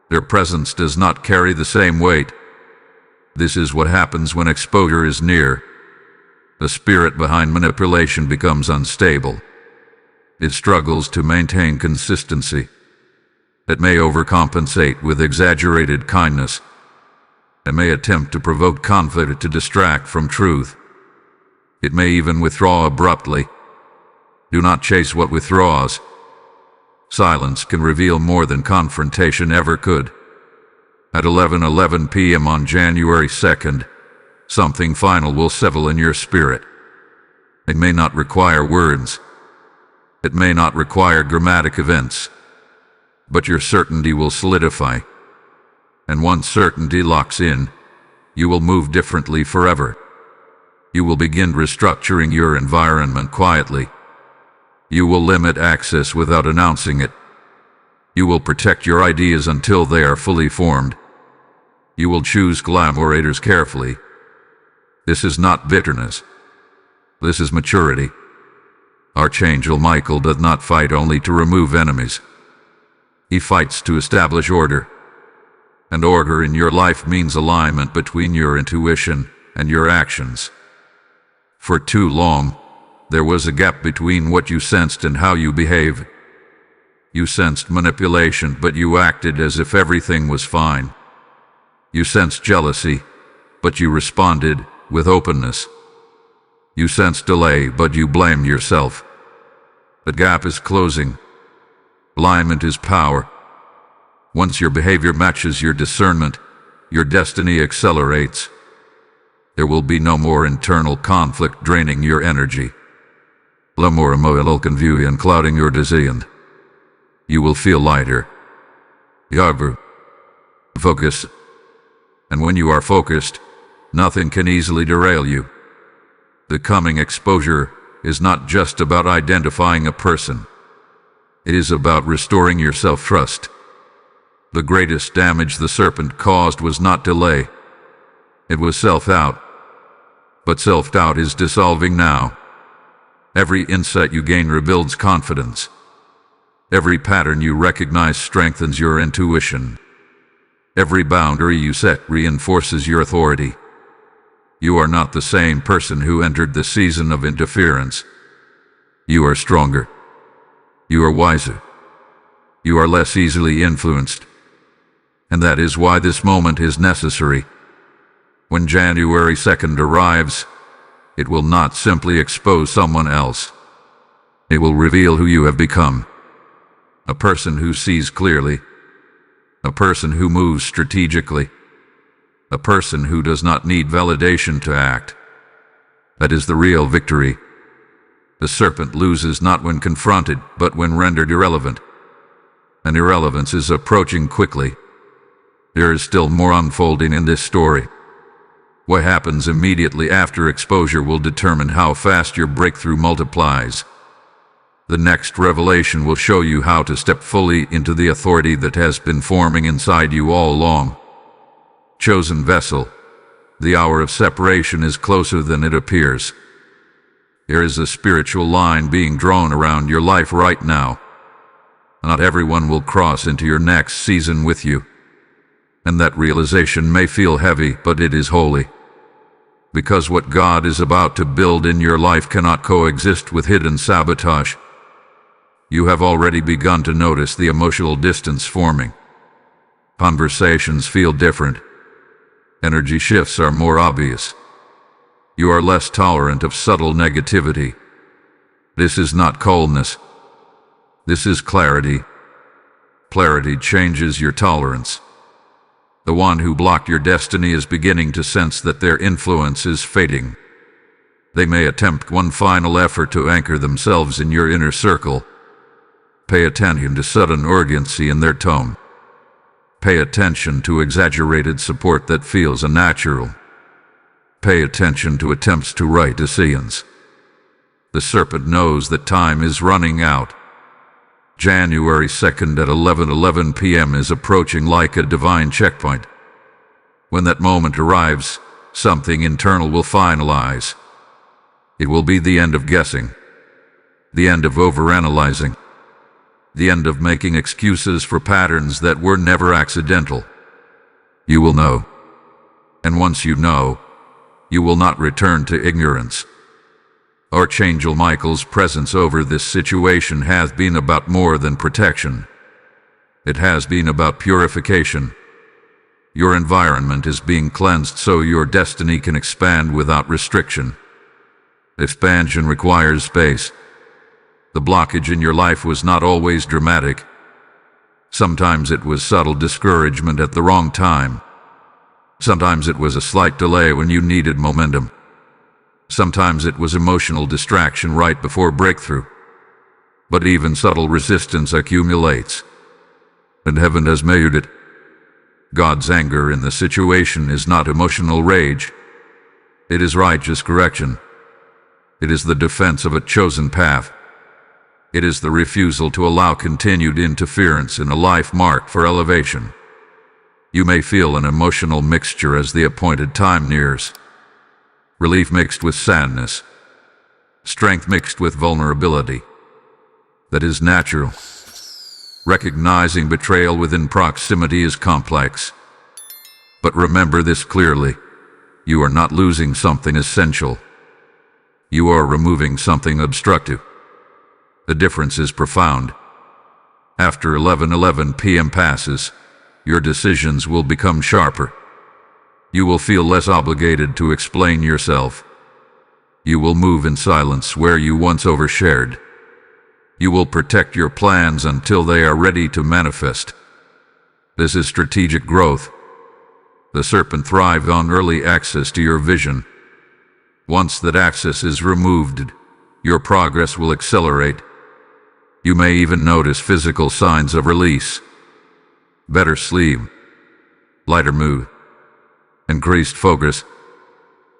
Their presence does not carry the same weight. This is what happens when exposure is near. The spirit behind manipulation becomes unstable. It struggles to maintain consistency. It may overcompensate with exaggerated kindness. It may attempt to provoke conflict to distract from truth. It may even withdraw abruptly. Do not chase what withdraws. Silence can reveal more than confrontation ever could. At 11:11 p.m. on January 2nd, something final will settle in your spirit. It may not require words. It may not require dramatic events, but your certainty will solidify. And once certainty locks in, you will move differently forever. You will begin restructuring your environment quietly. You will limit access without announcing it. You will protect your ideas until they are fully formed. You will choose collaborators carefully. This is not bitterness. This is maturity. Archangel Michael does not fight only to remove enemies. He fights to establish order. And order in your life means alignment between your intuition and your actions. For too long, there was a gap between what you sensed and how you behave. You sensed manipulation, but you acted as if everything was fine. You sensed jealousy, but you responded with openness. You sensed delay, but you blamed yourself. The gap is closing. Alignment is power. Once your behavior matches your discernment, your destiny accelerates. There will be no more internal conflict draining your energy. No more emotional confusion clouding your decision. You will feel lighter. However, focus. And when you are focused, nothing can easily derail you. The coming exposure is not just about identifying a person. It is about restoring your self-trust. The greatest damage the serpent caused was not delay. It was self-doubt. But self-doubt is dissolving now. Every insight you gain rebuilds confidence. Every pattern you recognize strengthens your intuition. Every boundary you set reinforces your authority. You are not the same person who entered the season of interference. You are stronger. You are wiser. You are less easily influenced. And that is why this moment is necessary. When January 2nd arrives, it will not simply expose someone else. It will reveal who you have become. A person who sees clearly. A person who moves strategically. A person who does not need validation to act. That is the real victory. The serpent loses not when confronted, but when rendered irrelevant. And irrelevance is approaching quickly. There is still more unfolding in this story. What happens immediately after exposure will determine how fast your breakthrough multiplies. The next revelation will show you how to step fully into the authority that has been forming inside you all along. Chosen vessel, the hour of separation is closer than it appears. There is a spiritual line being drawn around your life right now. Not everyone will cross into your next season with you. And that realization may feel heavy, but it is holy. Because what God is about to build in your life cannot coexist with hidden sabotage. You have already begun to notice the emotional distance forming. Conversations feel different. Energy shifts are more obvious. You are less tolerant of subtle negativity. This is not coldness. This is clarity. Clarity changes your tolerance. The one who blocked your destiny is beginning to sense that their influence is fading. They may attempt one final effort to anchor themselves in your inner circle. Pay attention to sudden urgency in their tone. Pay attention to exaggerated support that feels unnatural. Pay attention to attempts to right decisions. The serpent knows that time is running out. January 2nd at 11:11 p.m. is approaching like a divine checkpoint. When that moment arrives, something internal will finalize. It will be the end of guessing. The end of overanalyzing. The end of making excuses for patterns that were never accidental. You will know. And once you know, you will not return to ignorance. Archangel Michael's presence over this situation has been about more than protection. It has been about purification. Your environment is being cleansed so your destiny can expand without restriction. Expansion requires space. The blockage in your life was not always dramatic. Sometimes it was subtle discouragement at the wrong time. Sometimes it was a slight delay when you needed momentum. Sometimes it was emotional distraction right before breakthrough. But even subtle resistance accumulates, and heaven has measured it. God's anger in the situation is not emotional rage. It is righteous correction. It is the defense of a chosen path. It is the refusal to allow continued interference in a life marked for elevation. You may feel an emotional mixture as the appointed time nears. Relief mixed with sadness. Strength mixed with vulnerability. That is natural. Recognizing betrayal within proximity is complex. But remember this clearly. You are not losing something essential. You are removing something obstructive. The difference is profound. After 11:11 p.m. passes, your decisions will become sharper. You will feel less obligated to explain yourself. You will move in silence where you once overshared. You will protect your plans until they are ready to manifest. This is strategic growth. The serpent thrives on early access to your vision. Once that access is removed, your progress will accelerate. You may even notice physical signs of release. Better sleep, lighter mood, increased focus,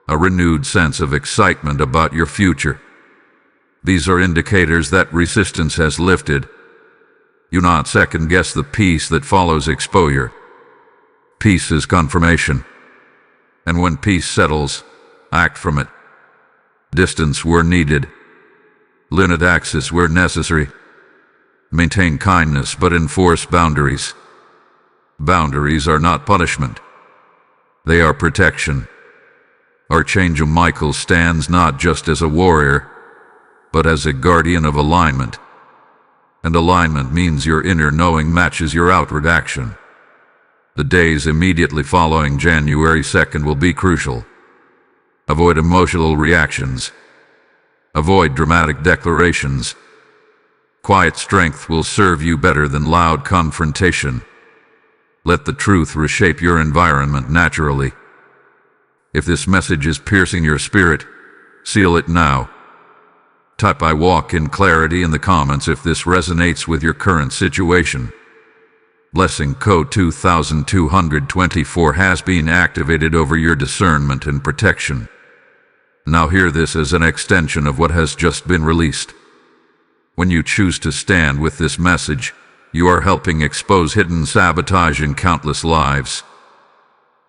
a renewed sense of excitement about your future. These are indicators that resistance has lifted. Do not second-guess the peace that follows exposure. Peace is confirmation. And when peace settles, act from it. Distance where needed. Limit access where necessary. Maintain kindness but enforce boundaries. Boundaries are not punishment. They are protection. Archangel Michael stands not just as a warrior, but as a guardian of alignment. And alignment means your inner knowing matches your outward action. The days immediately following January 2nd will be crucial. Avoid emotional reactions. Avoid dramatic declarations. Quiet strength will serve you better than loud confrontation. Let the truth reshape your environment naturally. If this message is piercing your spirit, seal it now. Type "I walk in clarity" in the comments if this resonates with your current situation. Blessing code 2224 has been activated over your discernment and protection. Now hear this as an extension of what has just been released. When you choose to stand with this message, you are helping expose hidden sabotage in countless lives.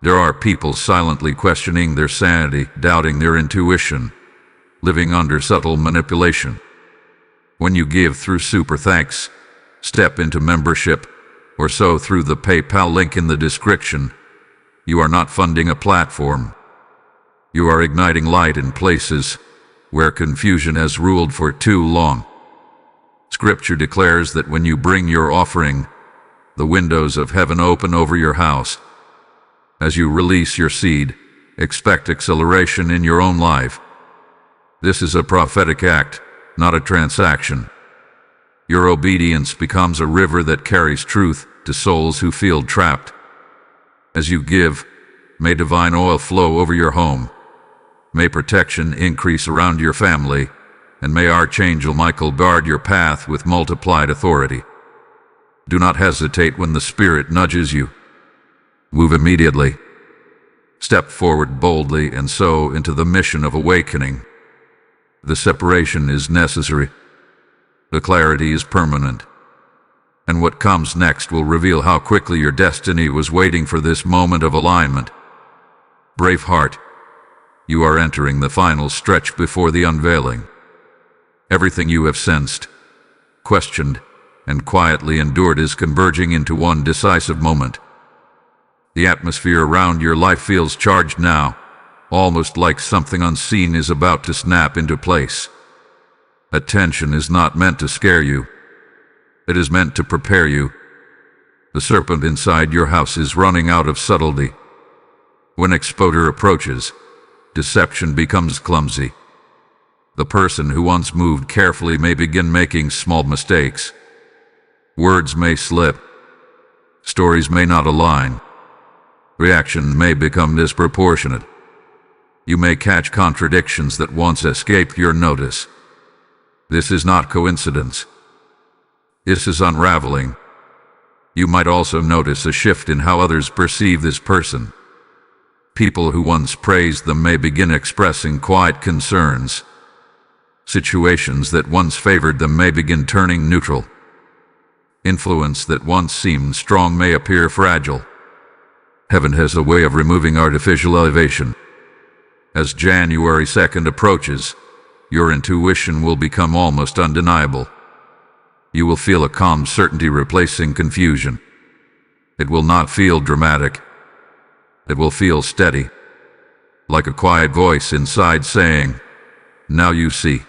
There are people silently questioning their sanity, doubting their intuition, living under subtle manipulation. When you give through super thanks, step into membership, or sow through the PayPal link in the description, you are not funding a platform. You are igniting light in places where confusion has ruled for too long. Scripture declares that when you bring your offering, the windows of heaven open over your house. As you release your seed, expect acceleration in your own life. This is a prophetic act, not a transaction. Your obedience becomes a river that carries truth to souls who feel trapped. As you give, may divine oil flow over your home. May protection increase around your family, and may Archangel Michael guard your path with multiplied authority. Do not hesitate when the Spirit nudges you. Move immediately. Step forward boldly and sow into the mission of awakening. The separation is necessary. The clarity is permanent. And what comes next will reveal how quickly your destiny was waiting for this moment of alignment. Brave heart, you are entering the final stretch before the unveiling. Everything you have sensed, questioned, and quietly endured is converging into one decisive moment. The atmosphere around your life feels charged now, almost like something unseen is about to snap into place. Attention is not meant to scare you. It is meant to prepare you. The serpent inside your house is running out of subtlety. When exposure approaches, deception becomes clumsy. The person who once moved carefully may begin making small mistakes. Words may slip. Stories may not align. Reaction may become disproportionate. You may catch contradictions that once escaped your notice. This is not coincidence. This is unraveling. You might also notice a shift in how others perceive this person. People who once praised them may begin expressing quiet concerns. Situations that once favored them may begin turning neutral. Influence that once seemed strong may appear fragile. Heaven has a way of removing artificial elevation. As January 2nd approaches, your intuition will become almost undeniable. You will feel a calm certainty replacing confusion. It will not feel dramatic. It will feel steady, like a quiet voice inside saying, "Now you see."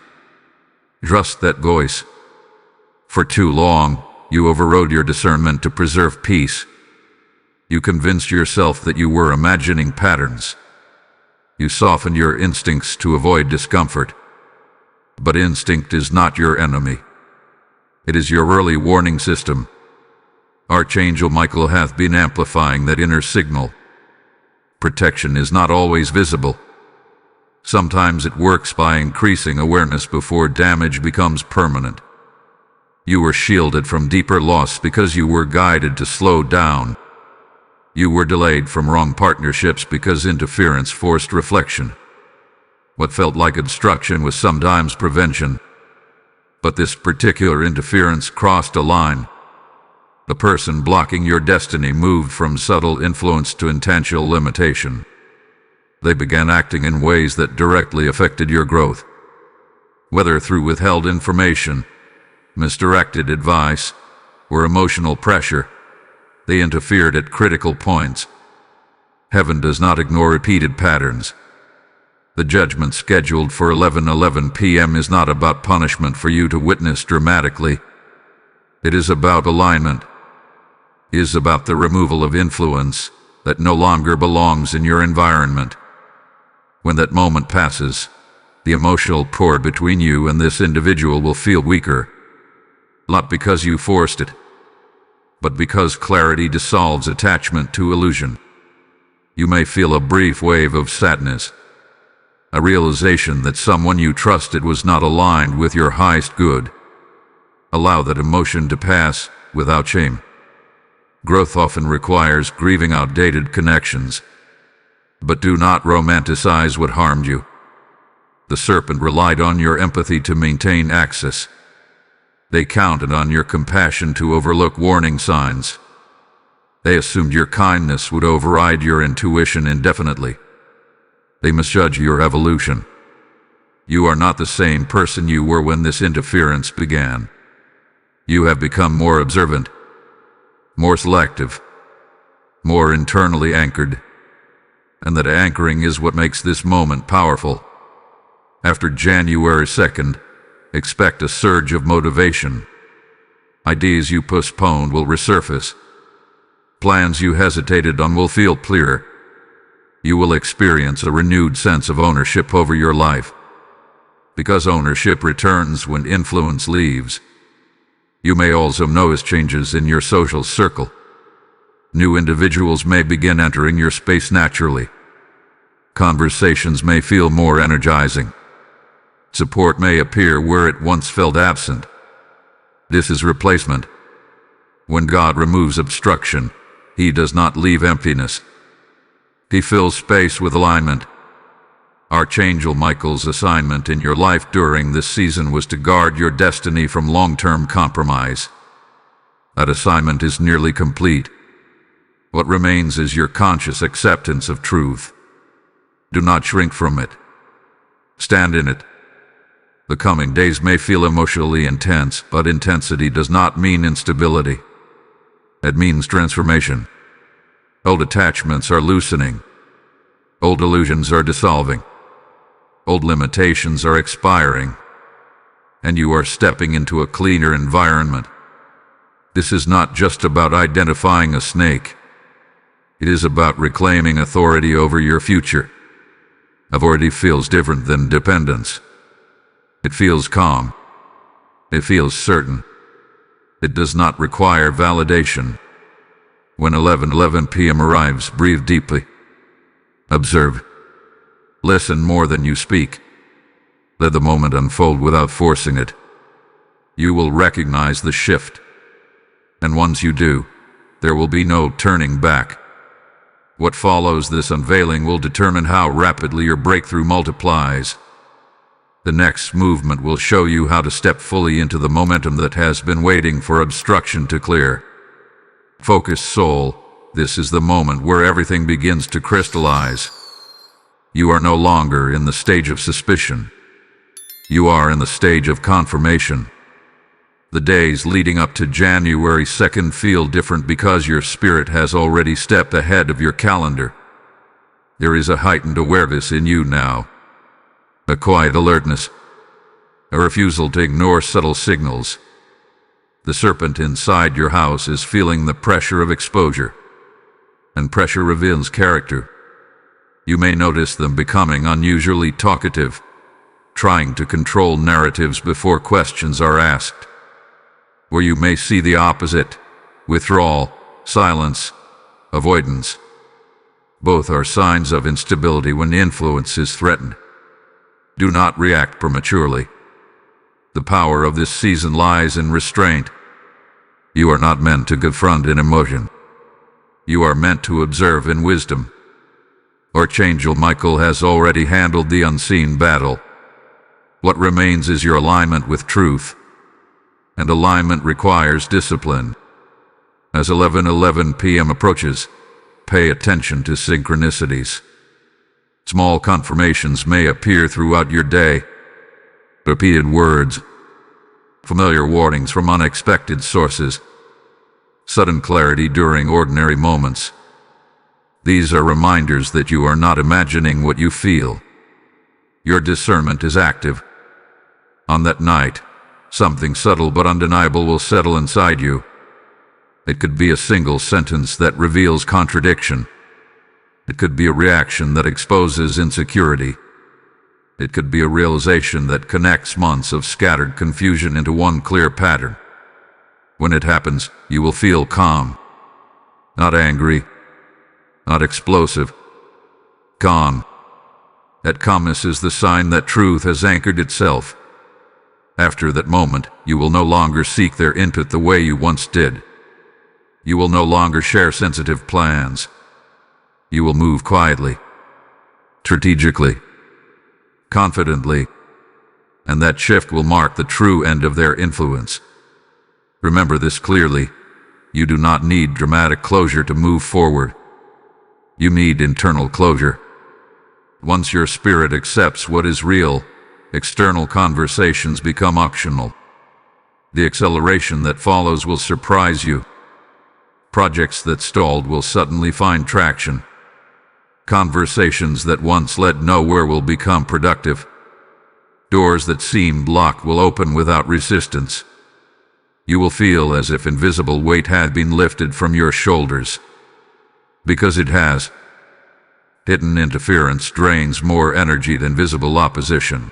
Trust that voice. For too long, you overrode your discernment to preserve peace. You convinced yourself that you were imagining patterns. You softened your instincts to avoid discomfort. But instinct is not your enemy. It is your early warning system. Archangel Michael hath been amplifying that inner signal. Protection is not always visible. Sometimes it works by increasing awareness before damage becomes permanent. You were shielded from deeper loss because you were guided to slow down. You were delayed from wrong partnerships because interference forced reflection. What felt like obstruction was sometimes prevention. But this particular interference crossed a line. The person blocking your destiny moved from subtle influence to intentional limitation. They began acting in ways that directly affected your growth. Whether through withheld information, misdirected advice, or emotional pressure, they interfered at critical points. Heaven does not ignore repeated patterns. The judgment scheduled for 11:11 p.m. is not about punishment for you to witness dramatically. It is about alignment. It is about the removal of influence that no longer belongs in your environment. When that moment passes, the emotional cord between you and this individual will feel weaker. Not because you forced it, but because clarity dissolves attachment to illusion. You may feel a brief wave of sadness, a realization that someone you trusted was not aligned with your highest good. Allow that emotion to pass without shame. Growth often requires grieving outdated connections, but do not romanticize what harmed you. The serpent relied on your empathy to maintain access. They counted on your compassion to overlook warning signs. They assumed your kindness would override your intuition indefinitely. They misjudge your evolution. You are not the same person you were when this interference began. You have become more observant, more selective, more internally anchored, and that anchoring is what makes this moment powerful. After January 2nd, expect a surge of motivation. Ideas you postponed will resurface. Plans you hesitated on will feel clearer. You will experience a renewed sense of ownership over your life. Because ownership returns when influence leaves. You may also notice changes in your social circle. New individuals may begin entering your space naturally. Conversations may feel more energizing. Support may appear where it once felt absent. This is replacement. When God removes obstruction, He does not leave emptiness. He fills space with alignment. Archangel Michael's assignment in your life during this season was to guard your destiny from long-term compromise. That assignment is nearly complete. What remains is your conscious acceptance of truth. Do not shrink from it. Stand in it. The coming days may feel emotionally intense, but intensity does not mean instability. It means transformation. Old attachments are loosening. Old illusions are dissolving. Old limitations are expiring. And you are stepping into a cleaner environment. This is not just about identifying a snake. It is about reclaiming authority over your future. Authority feels different than dependence. It feels calm. It feels certain. It does not require validation. When 11:11 p.m. arrives, breathe deeply. Observe. Listen more than you speak. Let the moment unfold without forcing it. You will recognize the shift. And once you do, there will be no turning back. What follows this unveiling will determine how rapidly your breakthrough multiplies. The next movement will show you how to step fully into the momentum that has been waiting for obstruction to clear. Focus, soul. This is the moment where everything begins to crystallize. You are no longer in the stage of suspicion. You are in the stage of confirmation. The days leading up to January 2nd feel different because your spirit has already stepped ahead of your calendar. There is a heightened awareness in you now, a quiet alertness, a refusal to ignore subtle signals. The serpent inside your house is feeling the pressure of exposure, and pressure reveals character. You may notice them becoming unusually talkative, trying to control narratives before questions are asked. Or you may see the opposite: withdrawal, silence, avoidance. Both are signs of instability when influence is threatened. Do not react prematurely. The power of this season lies in restraint. You are not meant to confront in emotion. You are meant to observe in wisdom. Archangel Michael has already handled the unseen battle. What remains is your alignment with truth. And alignment requires discipline. As 11:11 p.m. approaches, pay attention to synchronicities. Small confirmations may appear throughout your day. Repeated words, familiar warnings from unexpected sources, sudden clarity during ordinary moments. These are reminders that you are not imagining what you feel. Your discernment is active. On that night, something subtle but undeniable will settle inside you. It could be a single sentence that reveals contradiction. It could be a reaction that exposes insecurity. It could be a realization that connects months of scattered confusion into one clear pattern. When it happens, you will feel calm. Not angry, not explosive. Calm. That calmness is the sign that truth has anchored itself. After that moment, you will no longer seek their input the way you once did. You will no longer share sensitive plans. You will move quietly, strategically, confidently, and that shift will mark the true end of their influence. Remember this clearly: you do not need dramatic closure to move forward. You need internal closure. Once your spirit accepts what is real, external conversations become optional. The acceleration that follows will surprise you. Projects that stalled will suddenly find traction. Conversations that once led nowhere will become productive. Doors that seemed locked will open without resistance. You will feel as if invisible weight had been lifted from your shoulders. Because it has. Hidden interference drains more energy than visible opposition.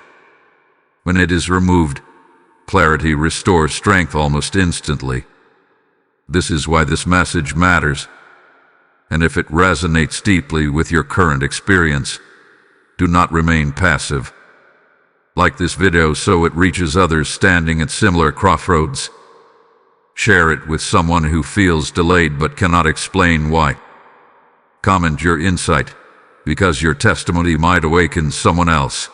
When it is removed, clarity restores strength almost instantly. This is why this message matters. And if it resonates deeply with your current experience, do not remain passive. Like this video so it reaches others standing at similar crossroads. Share it with someone who feels delayed but cannot explain why. Comment your insight, because your testimony might awaken someone else.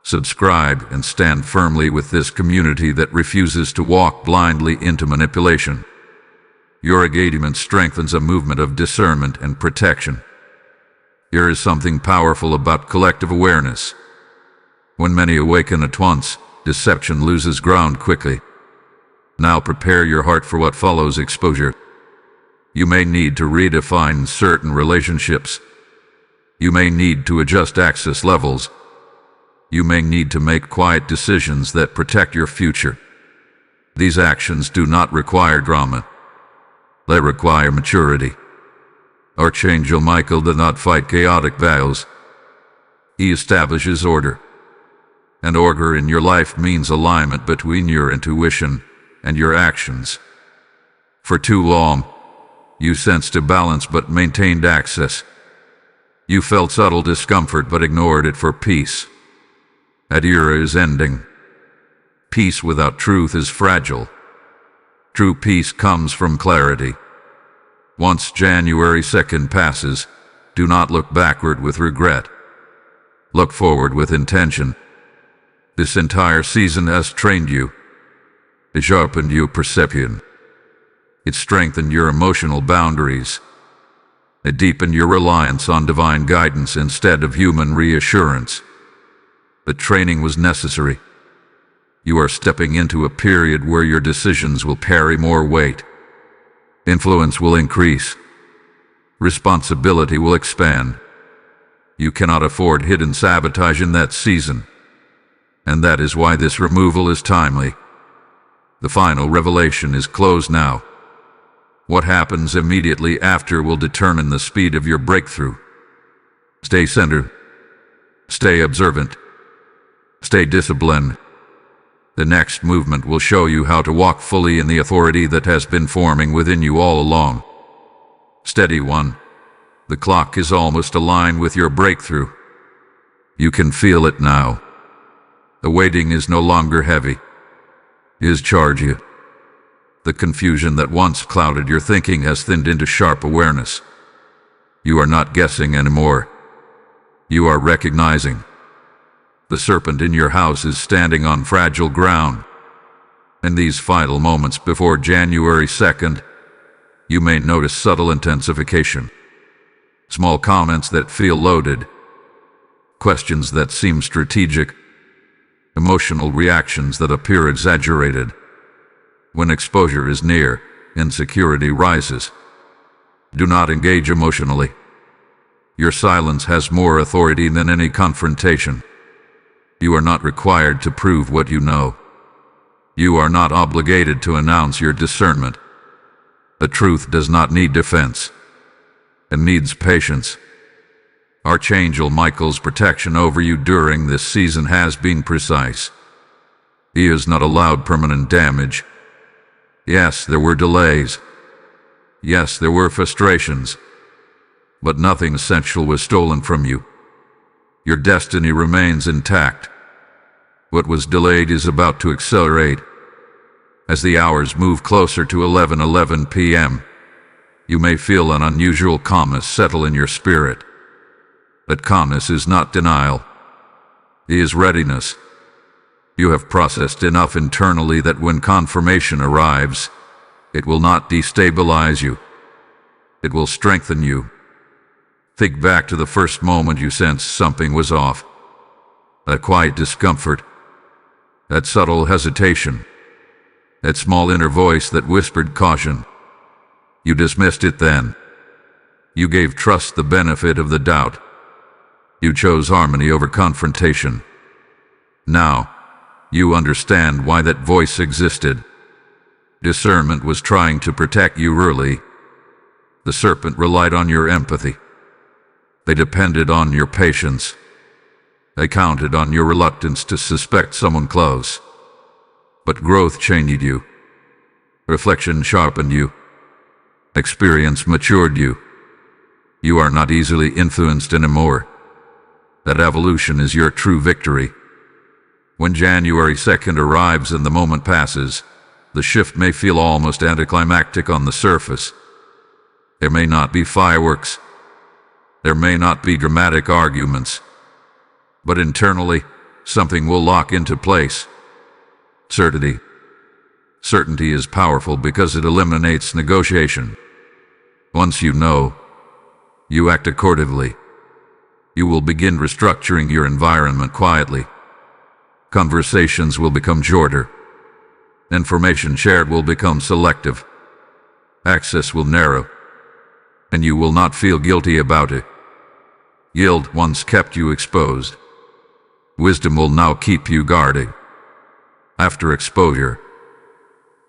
Subscribe and stand firmly with this community that refuses to walk blindly into manipulation. Your engagement strengthens a movement of discernment and protection. There is something powerful about collective awareness. When many awaken at once, deception loses ground quickly. Now prepare your heart for what follows: exposure. You may need to redefine certain relationships. You may need to adjust access levels. You may need to make quiet decisions that protect your future. These actions do not require drama. They require maturity. Archangel Michael did not fight chaotic battles. He establishes order. And order in your life means alignment between your intuition and your actions. For too long, you sensed a balance but maintained access. You felt subtle discomfort but ignored it for peace. That era is ending. Peace without truth is fragile. True peace comes from clarity. Once January 2nd passes, do not look backward with regret. Look forward with intention. This entire season has trained you. It sharpened your perception. It strengthened your emotional boundaries. It deepened your reliance on divine guidance instead of human reassurance. The training was necessary. You are stepping into a period where your decisions will carry more weight. Influence will increase. Responsibility will expand. You cannot afford hidden sabotage in that season. And that is why this removal is timely. The final revelation is closed now. What happens immediately after will determine the speed of your breakthrough. Stay centered. Stay observant. Stay disciplined. The next movement will show you how to walk fully in the authority that has been forming within you all along. Steady one. The clock is almost aligned with your breakthrough. You can feel it now. The waiting is no longer heavy. It is charged. The confusion that once clouded your thinking has thinned into sharp awareness. You are not guessing anymore. You are recognizing. The serpent in your house is standing on fragile ground. In these final moments before January 2nd, you may notice subtle intensification. Small comments that feel loaded. Questions that seem strategic. Emotional reactions that appear exaggerated. When exposure is near, insecurity rises. Do not engage emotionally. Your silence has more authority than any confrontation. You are not required to prove what you know. You are not obligated to announce your discernment. The truth does not need defense. It needs patience. Archangel Michael's protection over you during this season has been precise. He has not allowed permanent damage. Yes, there were delays. Yes, there were frustrations. But nothing essential was stolen from you. Your destiny remains intact. What was delayed is about to accelerate. As the hours move closer to 11:11 p.m., you may feel an unusual calmness settle in your spirit. That calmness is not denial. It is readiness. You have processed enough internally that when confirmation arrives, it will not destabilize you. It will strengthen you. Think back to the first moment you sensed something was off. That quiet discomfort. That subtle hesitation. That small inner voice that whispered caution. You dismissed it then. You gave trust the benefit of the doubt. You chose harmony over confrontation. Now, you understand why that voice existed. Discernment was trying to protect you early. The serpent relied on your empathy. They depended on your patience. They counted on your reluctance to suspect someone close. But growth changed you. Reflection sharpened you. Experience matured you. You are not easily influenced anymore. That evolution is your true victory. When January 2nd arrives and the moment passes, the shift may feel almost anticlimactic on the surface. There may not be fireworks. There may not be dramatic arguments. But internally, something will lock into place. Certainty. Certainty is powerful because it eliminates negotiation. Once you know, you act accordingly. You will begin restructuring your environment quietly. Conversations will become shorter. Information shared will become selective. Access will narrow. And you will not feel guilty about it. Guilt once kept you exposed. Wisdom will now keep you guarded. After exposure,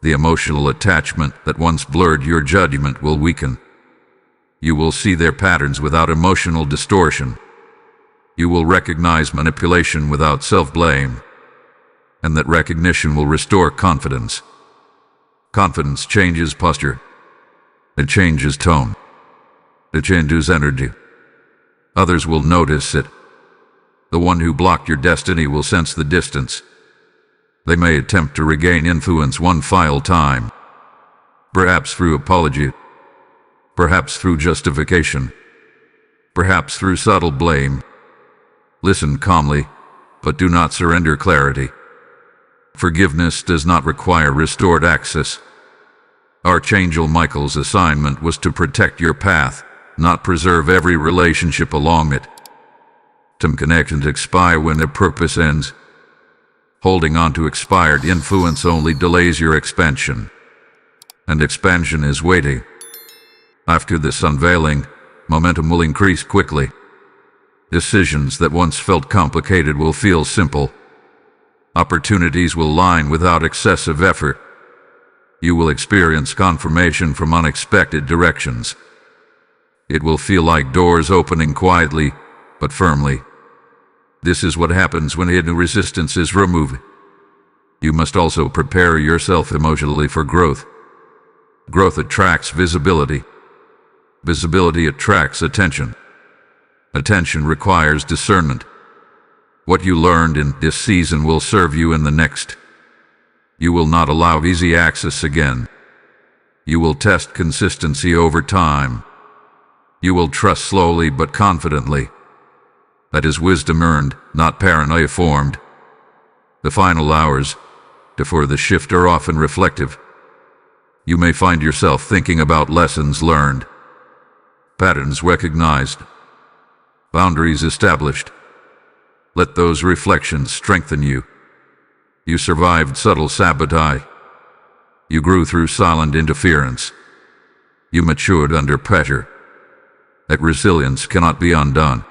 the emotional attachment that once blurred your judgment will weaken. You will see their patterns without emotional distortion. You will recognize manipulation without self-blame. And that recognition will restore confidence. Confidence changes posture. It changes tone. It changes energy. Others will notice it. The one who blocked your destiny will sense the distance. They may attempt to regain influence one final time, Perhaps through apology, perhaps through justification, perhaps through subtle blame. Listen calmly, but do not surrender clarity. Forgiveness does not require restored access. Archangel Michael's assignment was to protect your path, not preserve every relationship along it. Some connections expire when their purpose ends. Holding on to expired influence only delays your expansion. And expansion is waiting. After this unveiling, momentum will increase quickly. Decisions that once felt complicated will feel simple. Opportunities will line without excessive effort. You will experience confirmation from unexpected directions. It will feel like doors opening quietly, but firmly. This is what happens when hidden resistance is removed. You must also prepare yourself emotionally for growth. Growth attracts visibility. Visibility attracts attention. Attention requires discernment. What you learned in this season will serve you in the next. You will not allow easy access again. You will test consistency over time. You will trust slowly but confidently. That is wisdom earned, not paranoia formed. The final hours before the shift are often reflective. You may find yourself thinking about lessons learned, patterns recognized, boundaries established. Let those reflections strengthen you. You survived subtle sabotage. You grew through silent interference. You matured under pressure. That resilience cannot be undone.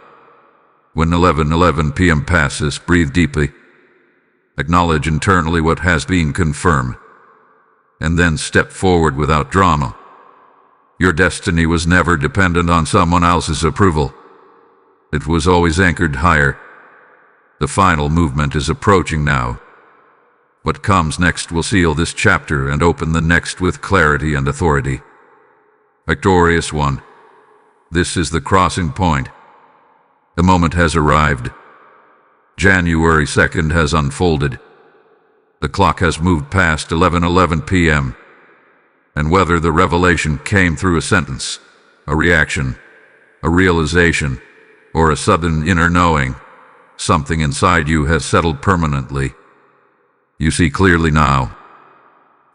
When 11:11 p.m. passes, breathe deeply. Acknowledge internally what has been confirmed. And then step forward without drama. Your destiny was never dependent on someone else's approval. It was always anchored higher. The final movement is approaching now. What comes next will seal this chapter and open the next with clarity and authority. Victorious one. This is the crossing point. The moment has arrived. January 2nd has unfolded. The clock has moved past 11:11 p.m. And whether the revelation came through a sentence, a reaction, a realization, or a sudden inner knowing, something inside you has settled permanently. You see clearly now.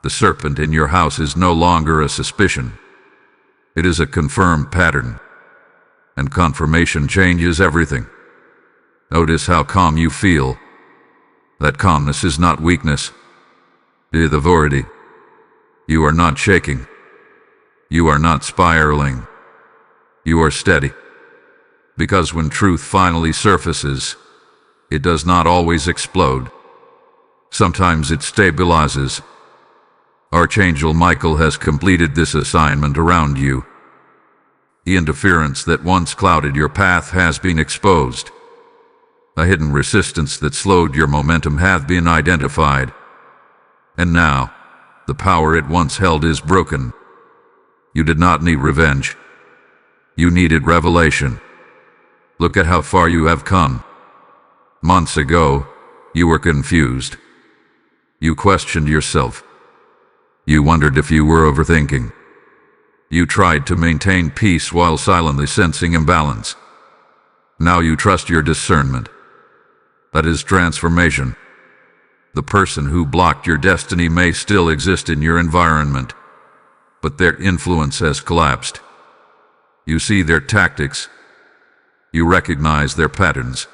The serpent in your house is no longer a suspicion. It is a confirmed pattern. And confirmation changes everything. Notice how calm you feel. That calmness is not weakness. It is authority. You are not shaking. You are not spiraling. You are steady. Because when truth finally surfaces, it does not always explode. Sometimes it stabilizes. Archangel Michael has completed this assignment around you. The interference that once clouded your path has been exposed. A hidden resistance that slowed your momentum has been identified. And now, the power it once held is broken. You did not need revenge. You needed revelation. Look at how far you have come. Months ago, you were confused. You questioned yourself. You wondered if you were overthinking. You tried to maintain peace while silently sensing imbalance. Now you trust your discernment. That is transformation. The person who blocked your destiny may still exist in your environment, but their influence has collapsed. You see their tactics. You recognize their patterns.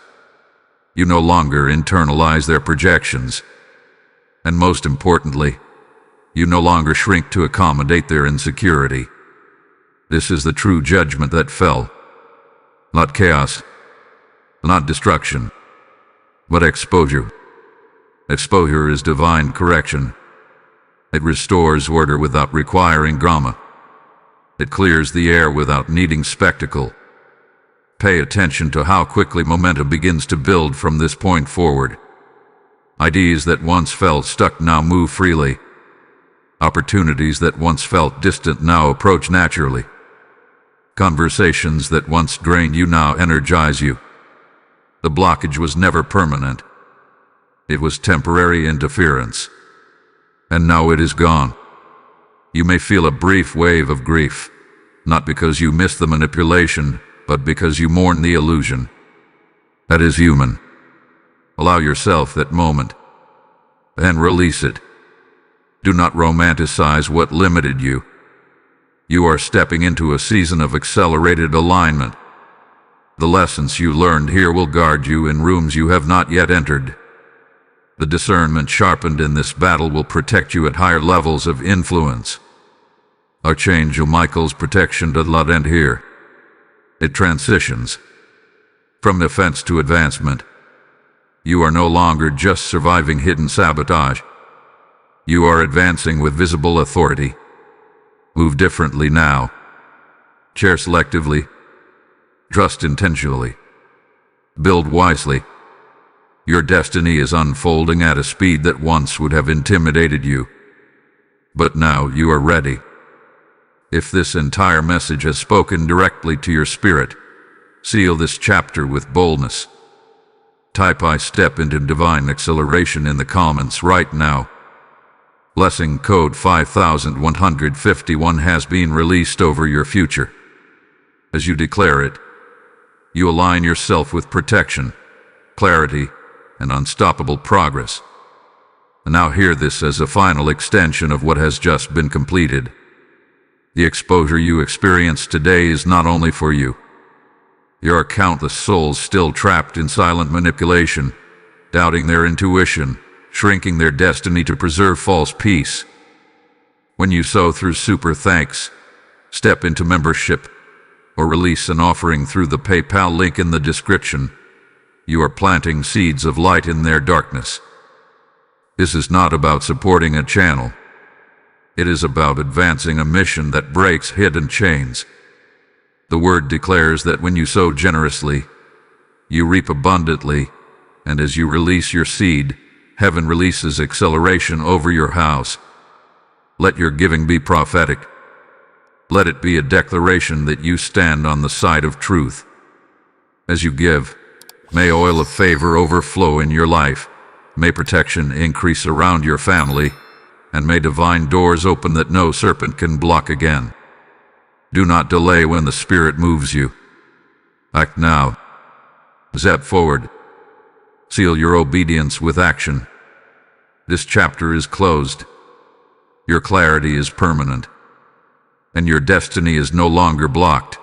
You no longer internalize their projections. And most importantly, you no longer shrink to accommodate their insecurity. This is the true judgment that fell. Not chaos, not destruction, but exposure. Exposure is divine correction. It restores order without requiring drama. It clears the air without needing spectacle. Pay attention to how quickly momentum begins to build from this point forward. Ideas that once felt stuck now move freely. Opportunities that once felt distant now approach naturally. Conversations that once drained you now energize you. The blockage was never permanent. It was temporary interference. And now it is gone. You may feel a brief wave of grief, not because you miss the manipulation, but because you mourn the illusion. That is human. Allow yourself that moment, and release it. Do not romanticize what limited you. You are stepping into a season of accelerated alignment. The lessons you learned here will guard you in rooms you have not yet entered. The discernment sharpened in this battle will protect you at higher levels of influence. Archangel Michael's protection does not end here. It transitions from defense to advancement. You are no longer just surviving hidden sabotage. You are advancing with visible authority. Move differently now. Share selectively. Trust intentionally. Build wisely. Your destiny is unfolding at a speed that once would have intimidated you. But now you are ready. If this entire message has spoken directly to your spirit, seal this chapter with boldness. Type "I step into divine acceleration" in the comments right now. Blessing code 5151 has been released over your future. As you declare it, you align yourself with protection, clarity, and unstoppable progress. And now hear this as a final extension of what has just been completed. The exposure you experience today is not only for you. There are countless souls still trapped in silent manipulation, doubting their intuition, shrinking their destiny to preserve false peace. When you sow through super thanks, step into membership, or release an offering through the PayPal link in the description, you are planting seeds of light in their darkness. This is not about supporting a channel. It is about advancing a mission that breaks hidden chains. The word declares that when you sow generously, you reap abundantly, and as you release your seed, heaven releases acceleration over your house. Let your giving be prophetic. Let it be a declaration that you stand on the side of truth. As you give, may oil of favor overflow in your life. May protection increase around your family, and may divine doors open that no serpent can block again. Do not delay when the Spirit moves you. Act now. Step forward. Seal your obedience with action. This chapter is closed. Your clarity is permanent, and your destiny is no longer blocked.